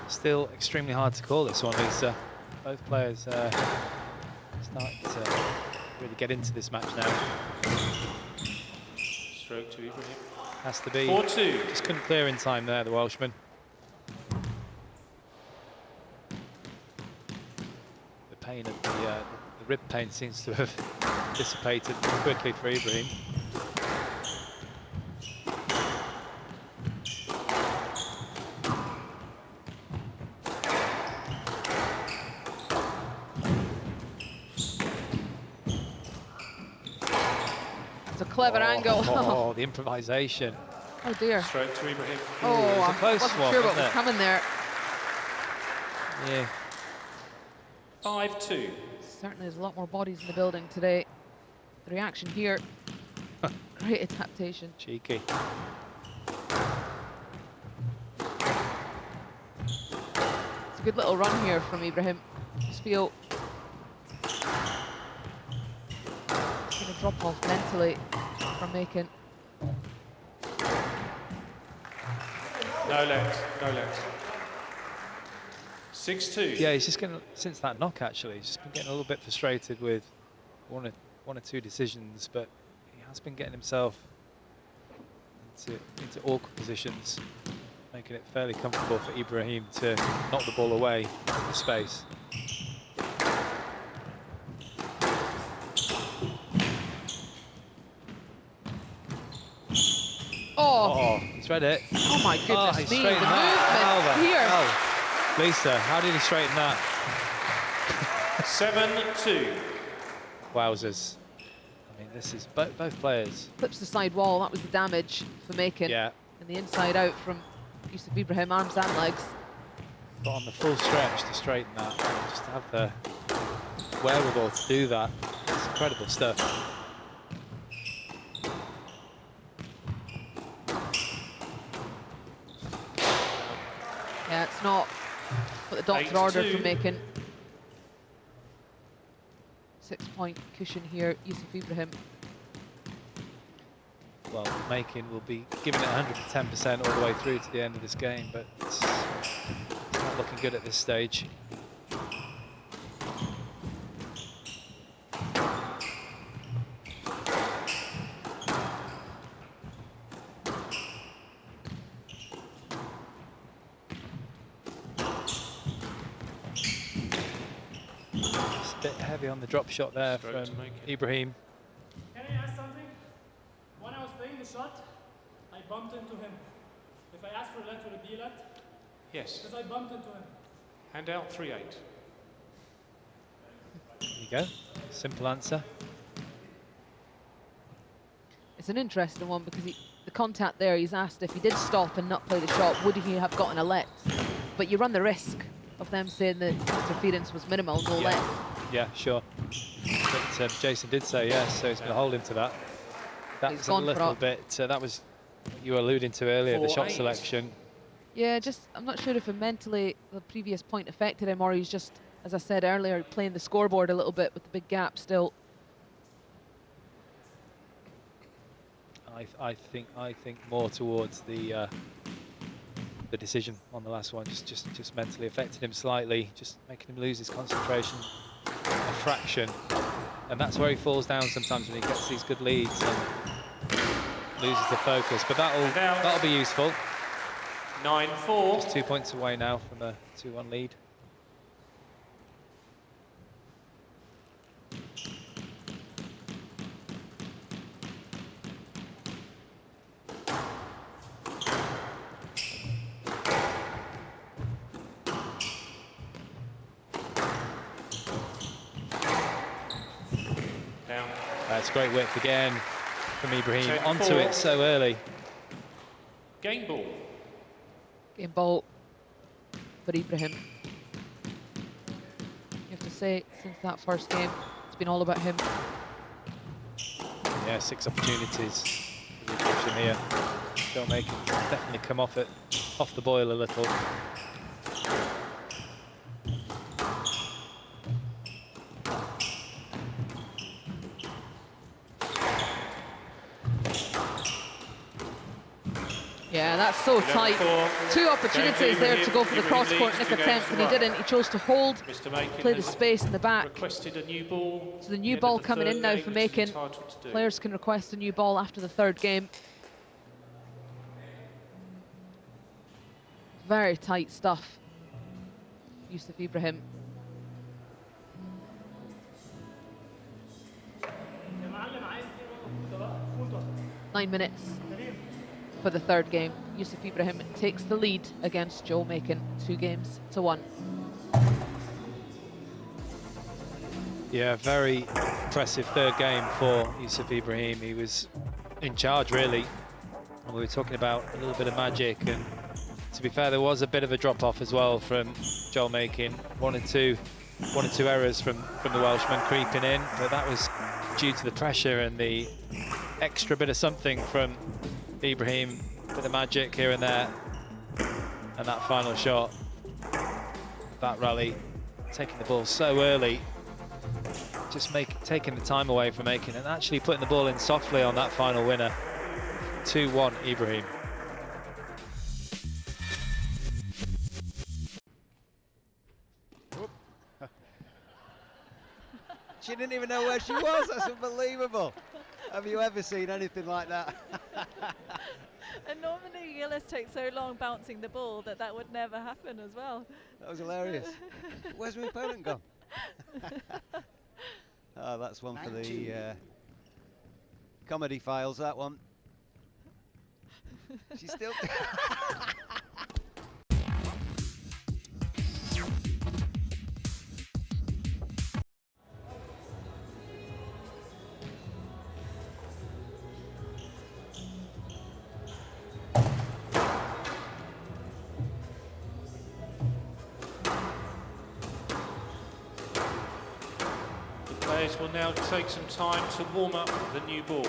Still extremely hard to call this one, Lisa. Both players starting to really get into this match now. Stroke to Ibrahim. Has to be. 4-2. Just couldn't clear in time there, the Welshman. The pain of the rib pain seems to have dissipated quickly for Ibrahim. It's a clever angle. Oh, the improvisation. Oh dear. Stroke to Ibrahim. Oh, it was a I close wasn't one, sure what wasn't was it? coming there. Yeah. 5-2. Certainly there's a lot more bodies in the building today. The reaction here, great adaptation. Cheeky. It's a good little run here from Ibrahim. Just feel it's going to drop off mentally from Makin. No left. No left. 6-2. Yeah, he's just getting, since that knock actually, he's just been getting a little bit frustrated with one or two decisions, but he has been getting himself into awkward positions, making it fairly comfortable for Ibrahim to knock the ball away into space. Oh, He's read it. oh my goodness he's me, the straightened that. movement here. Oh, Lisa, how did he straighten that? 7-2. Wowzers. I mean, this is both players. Flips the side wall, that was the damage for Makin. Yeah, And the inside out from Yusuf Ibrahim, arms and legs. got on the full stretch to straighten that. And just to have the wherewithal to do that. It's incredible stuff. Yeah, it's not what the doctor ordered for 8-2. Makin. 6-point cushion here, Yusuf Ibrahim. Well, Makin will be giving it 110% all the way through to the end of this game, but it's not looking good at this stage. Just a bit heavy on the drop shot there Stroke from to Makin. Ibrahim. Can I ask something? When I was playing the shot, I bumped into him. If I ask for a let, would it be a let? Yes. Because I bumped into him. Hand out 3-8. There you go. Simple answer. It's an interesting one because the contact there, he's asked if he did stop and not play the shot, would he have gotten a let? But you run the risk of them saying that interference was minimal, no let. Yeah, sure. But Jason did say yes, so he's going to hold him to that. That He's was a gone for little it. bit, that was what you were alluding to earlier, the shot 4-8. selection. Yeah, just, I'm not sure if mentally the previous point affected him or he's just, as I said earlier, playing the scoreboard a little bit with the big gap still. I think more towards the decision on the last one, just mentally affected him slightly, just making him lose his concentration a fraction. And that's where he falls down sometimes when he gets these good leads and loses the focus. But that'll be useful. 9-4. Just 2 points away now from a 2-1 lead. That's great width again from Ibrahim. 10-4. Onto it so early. Game ball. Game ball for Ibrahim. You have to say, since that first game, it's been all about him. Yeah, 6 opportunities for the Egyptian here. Joel Makin definitely come off the boil a little. Yeah, that's so tight. 2 opportunities there to go for the cross-court nick attempt, and he didn't. He chose to hold, play the space in the back. Requested a new ball. So the new ball coming in now for Makin. Players can request a new ball after the 3rd game. Very tight stuff. Yusuf Ibrahim. Nine minutes for the 3rd game. Yusuf Ibrahim takes the lead against Joel Makin, 2-1. Yeah, very impressive 3rd game for Yusuf Ibrahim. He was in charge, really. And we were talking about a little bit of magic, and to be fair, there was a bit of a drop-off as well from Joel Makin. One or two errors from the Welshman creeping in, but that was due to the pressure and the extra bit of something from Ibrahim, bit of magic here and there, and that final shot, that rally, taking the ball so early, just taking the time away from Makin and actually putting the ball in softly on that final winner. 2-1 Ibrahim. She didn't even know where she was. That's unbelievable. Have you ever seen anything like that? And normally Gillis takes so long bouncing the ball that would never happen as well. That was hilarious. Where's my opponent gone? Oh, that's one for the comedy files, that one. She's still... Players will now take some time to warm up the new ball.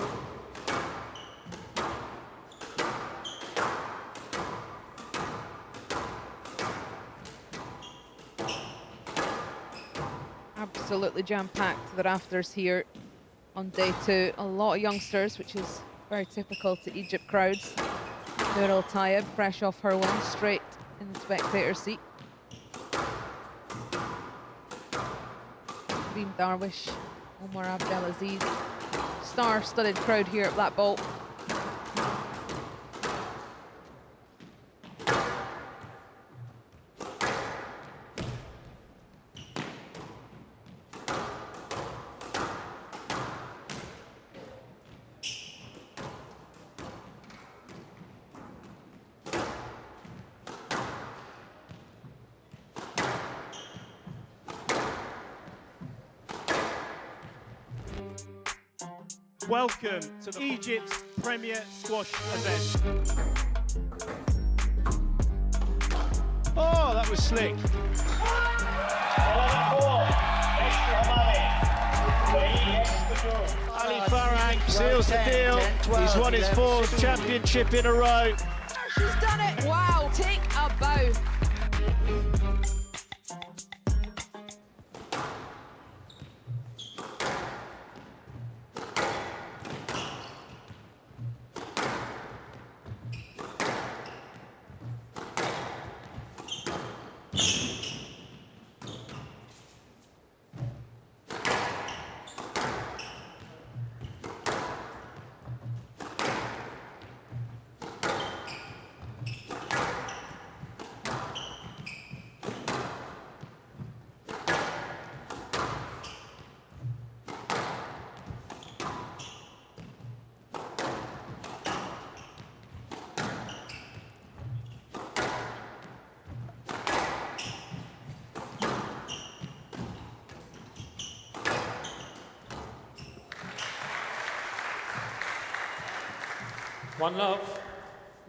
Absolutely jam-packed to the rafters here on day 2. A lot of youngsters, which is very typical to Egypt crowds. Nurul Tayeb, fresh off her win, straight in the spectator seat. Reem Darwish, Omar Abdelaziz. Star-studded crowd here at Black Bolt. Welcome to Egypt's premier squash event. Oh, that was slick. Ali Farhang seals the deal. He's won his 4th championship in a row. She's done it! Wow, take a bow. One love.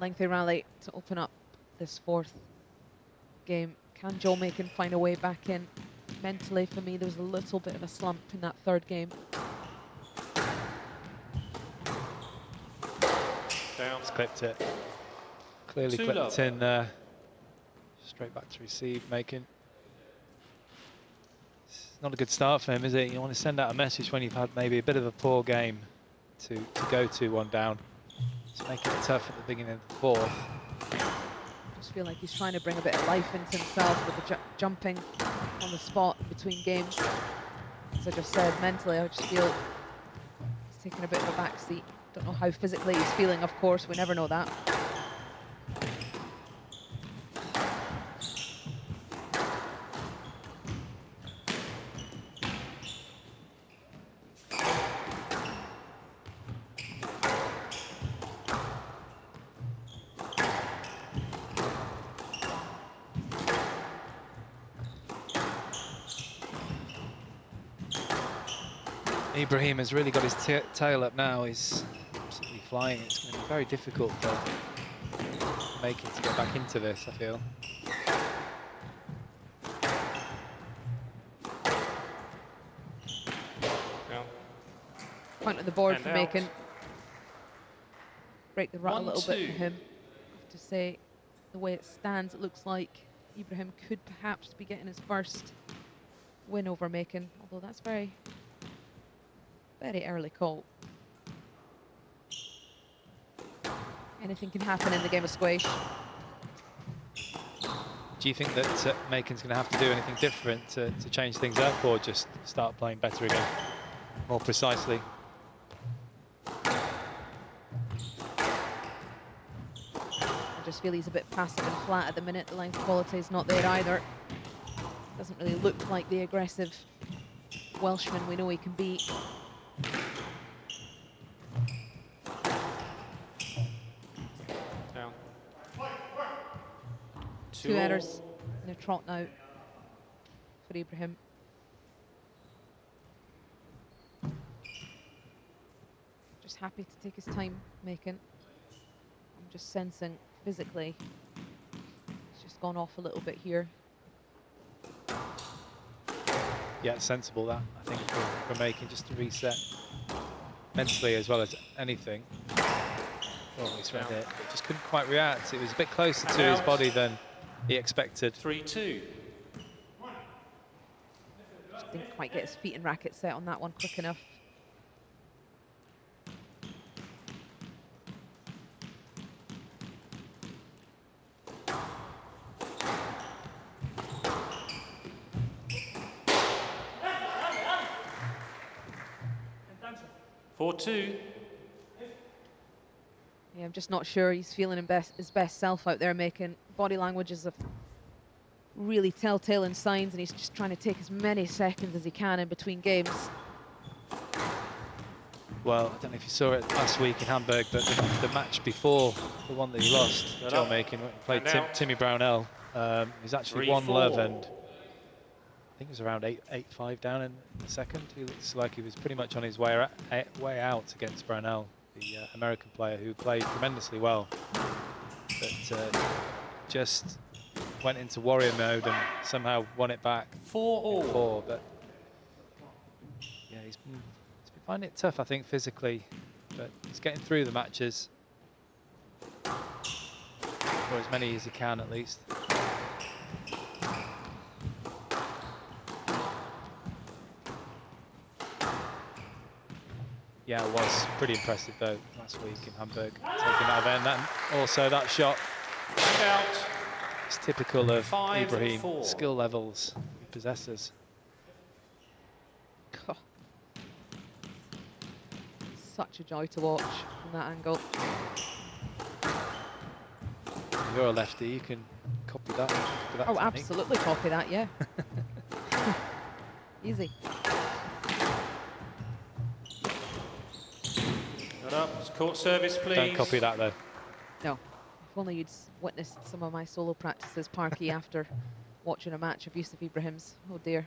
Lengthy rally to open up this fourth game. Can Joel Makin find a way back in? Mentally, for me, there was a little bit of a slump in that third game. Down. He's clipped it. Clearly Two clipped love. in. Straight back to receive, Makin. It's not a good start for him, is it? You want to send out a message when you've had maybe a bit of a poor game to go 2-1 down. It's making it tough at the beginning of the fourth. Just feel like he's trying to bring a bit of life into himself with the jumping on the spot between games. As I just said, mentally, I just feel he's taking a bit of a backseat. Don't know how physically he's feeling, of course, we never know that. Ibrahim has really got his tail up now. He's absolutely flying. It's going to be very difficult for Makin to get back into this, I feel. Down. Point on the board And for out. Makin. Break the rut a little bit 1-2. for him. I have to say, the way it stands, it looks like Ibrahim could perhaps be getting his first win over Makin, although that's very early call. Anything can happen in the game of squash. Do you think that Makin's going to have to do anything different to change things up, or just start playing better again, more precisely? I just feel he's a bit passive and flat at the minute. The length quality is not there either. Doesn't really look like the aggressive Welshman we know he can be. Down. Two errors in a trot now for Ibrahim. Just happy to take his time, Makin. I'm just sensing physically he's just gone off a little bit here. Yeah, it's sensible that, I think, for Makin, just to reset mentally as well as anything. Oh, he's read it, but just couldn't quite react. It was a bit closer to his body than he expected. 3-2. Just didn't quite get his feet and racket set on that one quick enough. Intention. 4-2. Yeah, I'm just not sure he's feeling his best self out there, Makin. Body language is a really telltale in signs, and he's just trying to take as many seconds as he can in between games. Well, I don't know if you saw it last week in Hamburg, but the match before the one that he lost, Joel Makin, played Timmy Brownell. He's actually 1 love, and I think it was around 8-5 down in the second. He looks like he was pretty much on his way out against Brownell, the American player who played tremendously well, but just went into warrior mode and somehow won it back. 4-4. But yeah, he's been finding it tough, I think, physically, but he's getting through the matches, or as many as he can at least. Yeah, it was pretty impressive though last week in Hamburg, taking that event. And also that shot, And out. it's typical of 5-4. Ibrahim, skill levels he possesses. God. Such a joy to watch from that angle. If you're a lefty, you can copy that. Oh, technique. absolutely copy that, yeah. Easy. Got up. It's court service, please. Don't copy that though. No. If only you'd witnessed some of my solo practices, Parky, after watching a match of Yusuf Ibrahim's. Oh dear.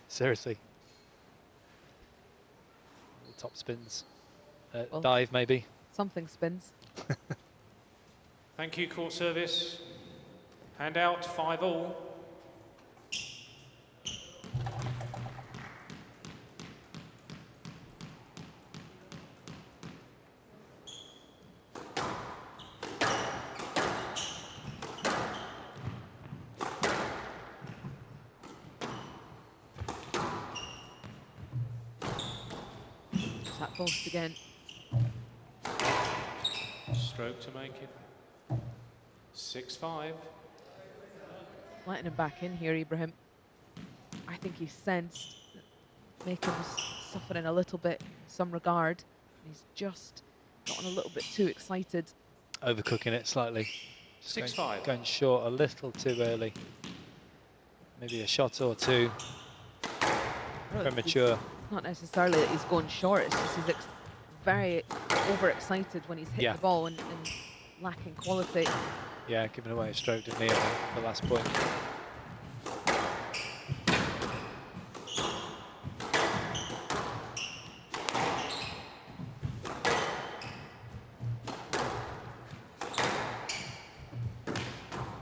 Seriously. Top spins Well, dive, maybe. something spins. Thank you, court service. Hand out, 5-all. That post again. Stroke to make it 6-5. Letting him back in here, Ibrahim. I think he sensed that Makin was suffering a little bit in some regard. He's just gotten a little bit too excited. Overcooking it slightly. Just 6-5. Going short a little too early. Maybe a shot or two. Well, Premature. It's not necessarily that he's going short, it's just he's very overexcited when he's hit Yeah. the ball and lacking quality. Yeah, giving away a stroke, didn't he, at the last point.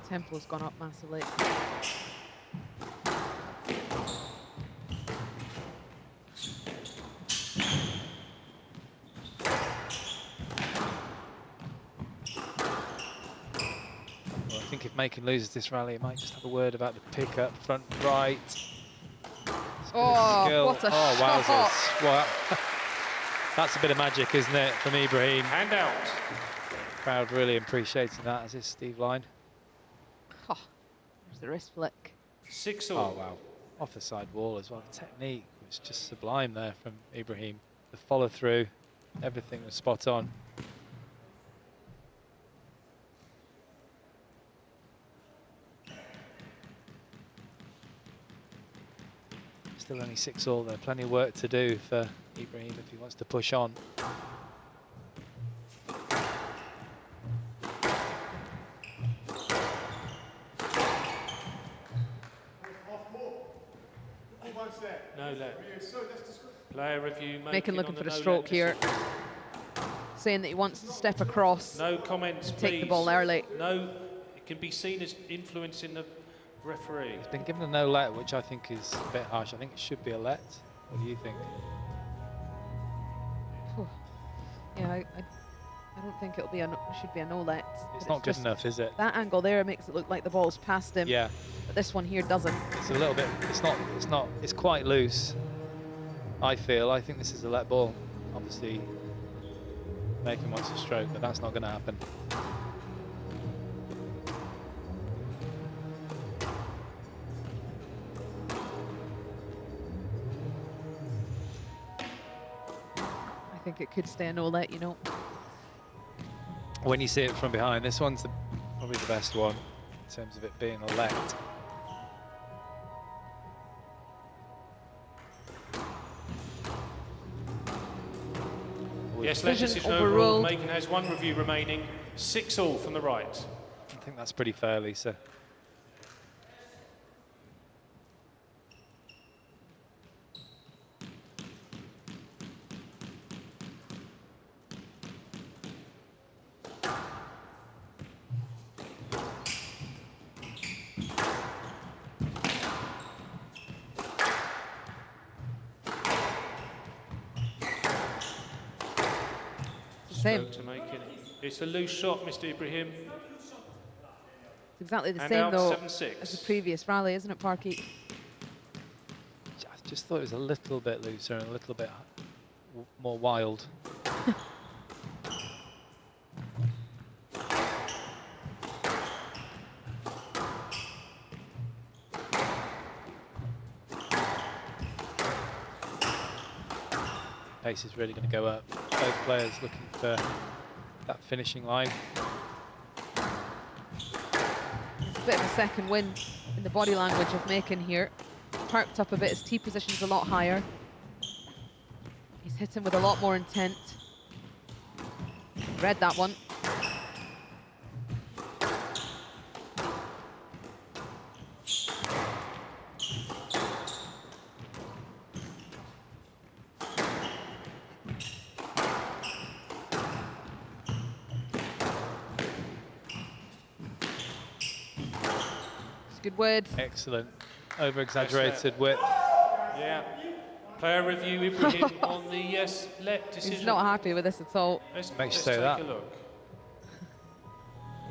Tempo's gone up massively. Well, I think if Makin loses this rally, it might just have a word about the pick up front right. Oh, Skill. what a Oh, shot! wowzers. Wow. That's a bit of magic, isn't it, from Ibrahim? Hand out. Crowd really appreciating that, as is Steve Line. Oh, there's the wrist flick. 6-all. Oh, wow. Off the side wall as well. The technique was just sublime there from Ibrahim. The follow through, everything was spot on. Still only 6-all there. Plenty of work to do for Ibrahim if he wants to push on. No let. Player review. Makin looking on for the a no stroke let here. decision. Saying that he wants to step across. No comments, please. Take the ball early. No, it can be seen as influencing the referee. He's been given a no let, which I think is a bit harsh. I think it should be a let. What do you think? Yeah, I don't think it'll be should be a no let. It's but not good just enough, is it? That angle there makes it look like the ball's past him. Yeah, But this one here doesn't. it's a little bit. It's quite loose. I think this is a let ball. Obviously, Makin wants a stroke, but that's not going to happen. I think it could stay a no let, you know. When you see it from behind, this one's probably the best one in terms of it being a let. Yes, let Decision decision overruled. overruled. Makin has one review remaining. 6-all from the right. I think that's pretty fair, Lisa. Same. Stroke to Makin. It's a loose shot, Mr. Ibrahim. It's exactly the And same out, though 7-6. as the previous rally, isn't it, Parky? I just thought it was a little bit looser and a little bit more wild. Pace is really going to go up. Both players looking for that finishing line. It's a bit of a second wind in the body language of Makin here. Perked up a bit, his tee position's a lot higher. He's hitting with a lot more intent. Read that one. good width. Excellent. Over-exaggerated width. Yeah. Player review, Ibrahim, on the let decision. He's not happy with this at all. Let's Makes you take say that. a look.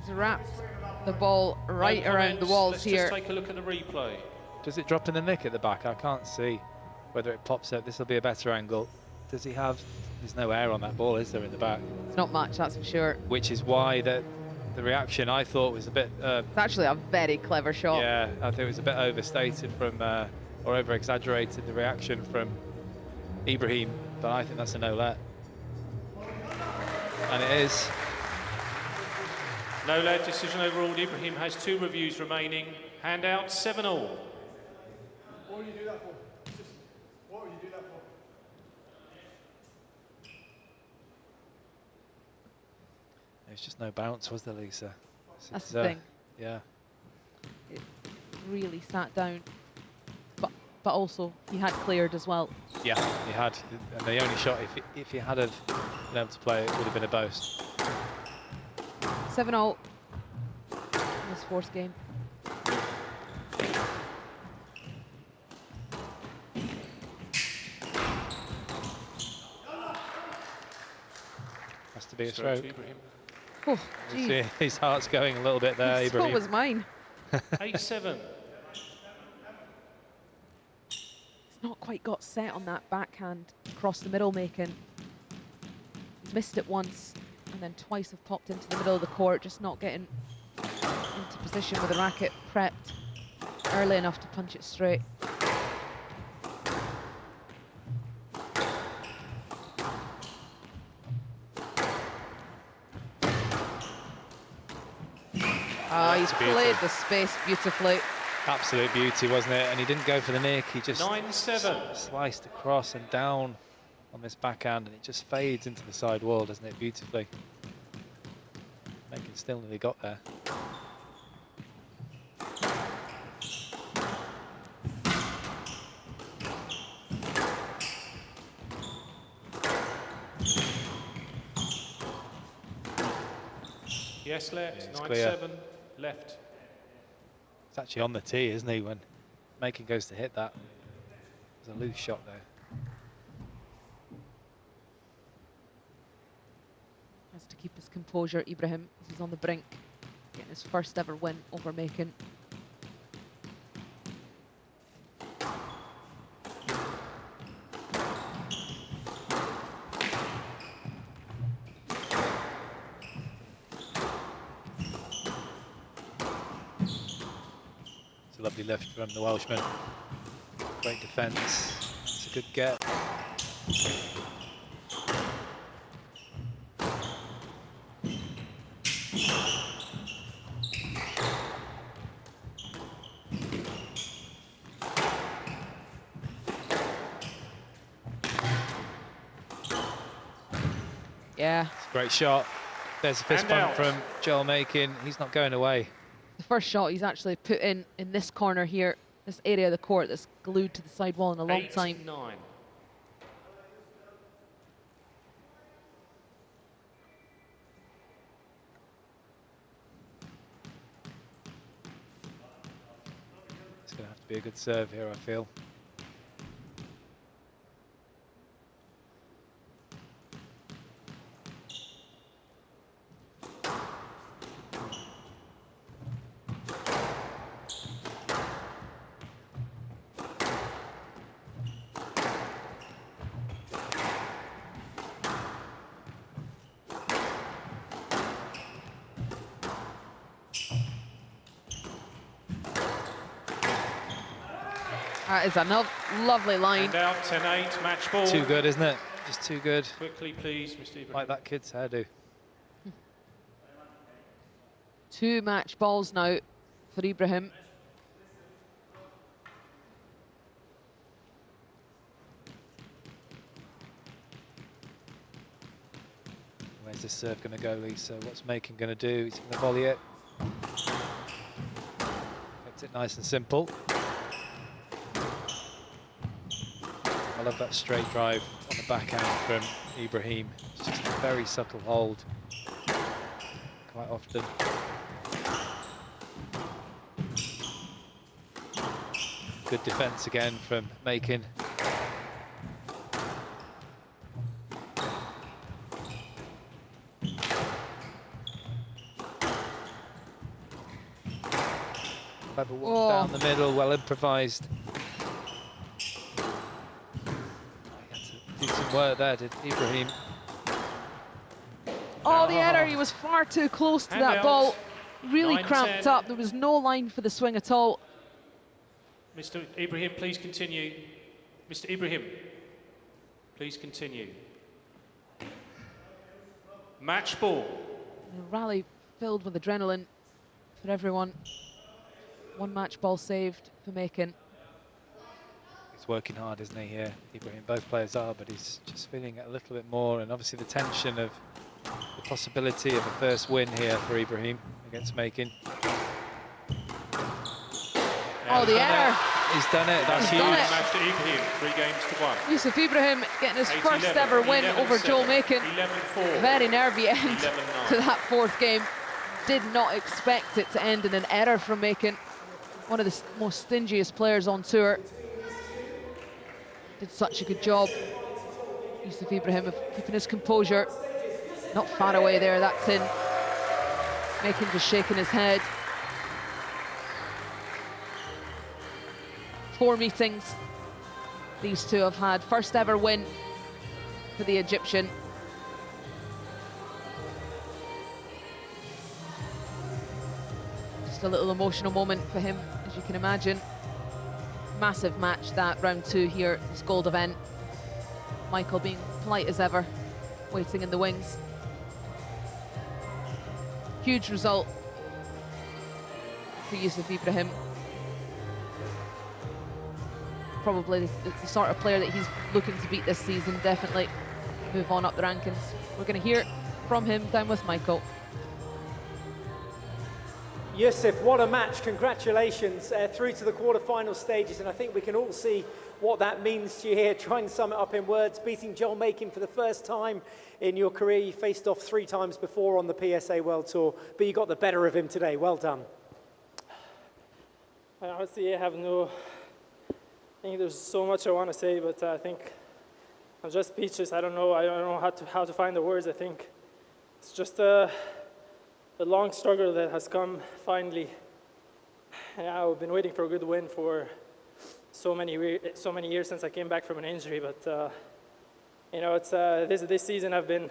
He's wrapped the ball right No around the comments. walls Let's here. just take a look at the replay. Does it drop in the nick at the back? I can't see whether it pops up. This will be a better angle. Does he have... There's no air on that ball, is there, in the back? It's not much, that's for sure. Which is why the reaction, I thought, was a bit... It's actually a very clever shot. yeah, I think it was a bit overstated from... or over-exaggerated, the reaction from Ibrahim. But I think that's a no-let. And it is. No let decision overruled. Ibrahim has 2 reviews remaining. Handout 7-all. What would you do that for? What would you do that for? There's just no bounce, was there, Lisa? That's the thing. Yeah. It really sat down. But also, he had cleared as well. Yeah, he had. And the only shot, if he had been able to play, it would have been a boast. 7-0 in this 4th game. Has to be a Stroke stroke. to Ibrahim. Oh, You gee. see his heart's going a little bit there, So Ibrahim. was mine. 8-7. He's not quite got set on that backhand across the middle, Makin. He's missed it once, and then twice have popped into the middle of the court, just not getting into position with the racket prepped early enough to punch it straight. Ah, he's played the space beautifully. Absolute beauty, wasn't it? And he didn't go for the nick. He just 9-7. sliced across and down on this backhand, and it just fades into the side wall, doesn't it? Beautifully. Makin still nearly got there. Yes, let. It's clear. 9-7. Left. It's actually on the tee, isn't he, when Makin goes to hit that. There's a loose shot there. Has to keep his composure, Ibrahim. He's on the brink, getting his first ever win over Makin. It's a lovely lift from the Welshman. Great defence. It's a good get. Yeah, It's a great shot. There's a fist And bump out. from Joel Makin. He's not going away. the first shot he's actually put in this corner here, this area of the court that's glued to the side wall in a long time. 8-9. It's going to have to be a good serve here, I feel. That is a lovely line. And out 10-8. Match ball. Too good, isn't it? Just too good. Quickly, please, Mr. Ibrahim. Like that kid's hairdo. 2 match balls now for Ibrahim. Where's this serve going to go, Lisa? What's Makin going to do? He's going to volley it. Kept it nice and simple. I love that straight drive on the backhand from Ibrahim. It's just a very subtle hold. Quite often. Good defence again from Makin. Clever walk down the middle, well improvised. Did some work there, did Ibrahim. Oh, the error, he was far too close to that ball. Really 9-10. cramped up, there was no line for the swing at all. Mr. Ibrahim, please continue. Mr. Ibrahim, please continue. Match ball. A rally filled with adrenaline for everyone. One match ball saved for Makin. He's working hard, isn't he, here? Ibrahim, both players are, but he's just feeling it a little bit more, and obviously the tension of the possibility of a first win here for Ibrahim against Makin. Oh, the error. He's done it. That's He's huge. done it. Match to Ibrahim, 3-1. Yusuf Ibrahim getting his 8-11, first ever win over 11-7, Joel Makin. 11-4. Very nervy end 11-9. to that fourth game. Did not expect it to end in an error from Makin. One of the most stingiest players on tour. Did such a good job, Yusuf Ibrahim, of keeping his composure. Not far away there, that's in. Makin just shaking his head. 4 meetings these two have had. First ever win for the Egyptian. Just a little emotional moment for him, as you can imagine. Massive match, that round 2 here at this gold event. Michael being polite as ever, waiting in the wings. Huge result for Yusuf Ibrahim. Probably the sort of player that he's looking to beat this season, definitely move on up the rankings. We're going to hear from him down with Michael. Yusuf, what a match. Congratulations through to the quarter-final stages, and I think we can all see what that means to you here. Try and sum it up in words. Beating Joel Makin for the first time in your career. You faced off 3 times before on the PSA World Tour, but you got the better of him today. Well done. I honestly have I think there's so much I want to say, but I think I'm just speechless. I don't know how to find the words. I think it's just a long struggle that has come finally. And I've been waiting for a good win for so many years since I came back from an injury. But you know, it's this season I've been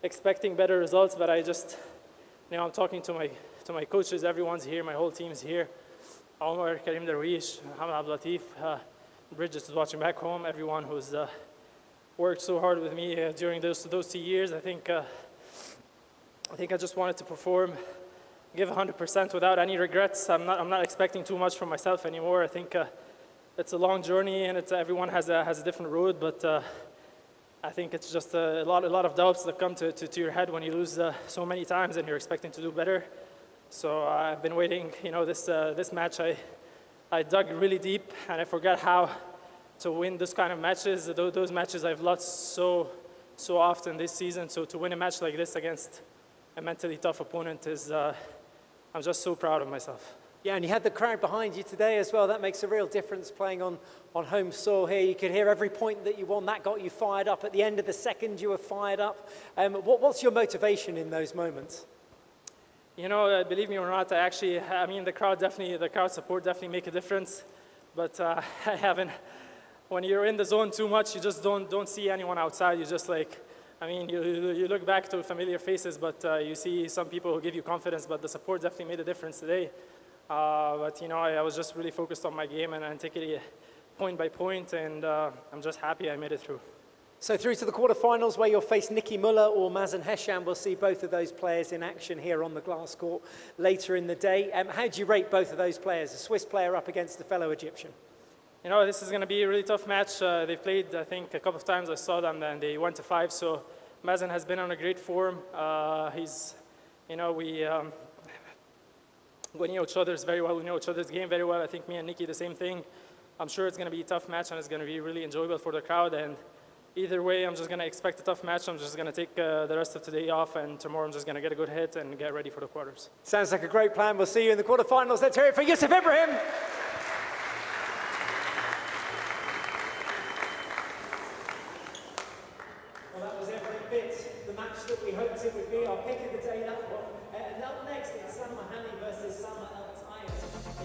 expecting better results, but I just, you know, I'm talking to my coaches. Everyone's here. My whole team's here. Omar, Karim Darwish, Mohamed Abdel Latif, Bridges is watching back home, everyone who's worked so hard with me during those 2 years. I think I just wanted to perform, give 100% without any regrets. I'm not expecting too much from myself anymore. I think it's a long journey, and everyone has a different road, but I think it's just a lot of doubts that come to your head when you lose so many times and you're expecting to do better. So I've been waiting, you know, this match I dug really deep, and I forgot how to win this kind of matches. Those matches I've lost so often this season. So to win a match like this against a mentally tough opponent is, I'm just so proud of myself. Yeah, and you had the crowd behind you today as well. That makes a real difference playing on home soil here. You could hear every point that you won. That got you fired up. At the end of the second, you were fired up. What's your motivation in those moments? You know, believe me or not, I mean, the crowd support definitely make a difference. But I haven't, when you're in the zone too much, you just don't see anyone outside. You just like, I mean, you look back to familiar faces, but you see some people who give you confidence, but the support definitely made a difference today. But, you know, I was just really focused on my game and taking it point by point, and I'm just happy I made it through. So through to the quarterfinals where you'll face Nicky Muller or Mazen Hesham. We'll see both of those players in action here on the glass court later in the day. How do you rate both of those players, a Swiss player up against a fellow Egyptian? You know, this is going to be a really tough match. They've played, I think, a couple of times I saw them, and they went to 5. So Mazen has been on a great form. You know, we know each other's very well. We know each other's game very well. I think me and Nicky, the same thing. I'm sure it's going to be a tough match, and it's going to be really enjoyable for the crowd. And either way, I'm just going to expect a tough match. I'm just going to take the rest of today off, and tomorrow I'm just going to get a good hit and get ready for the quarters. Sounds like a great plan. We'll see you in the quarterfinals. Let's hear it for Yusuf Ibrahim. we hoped it would be. Our pick of the day, that one.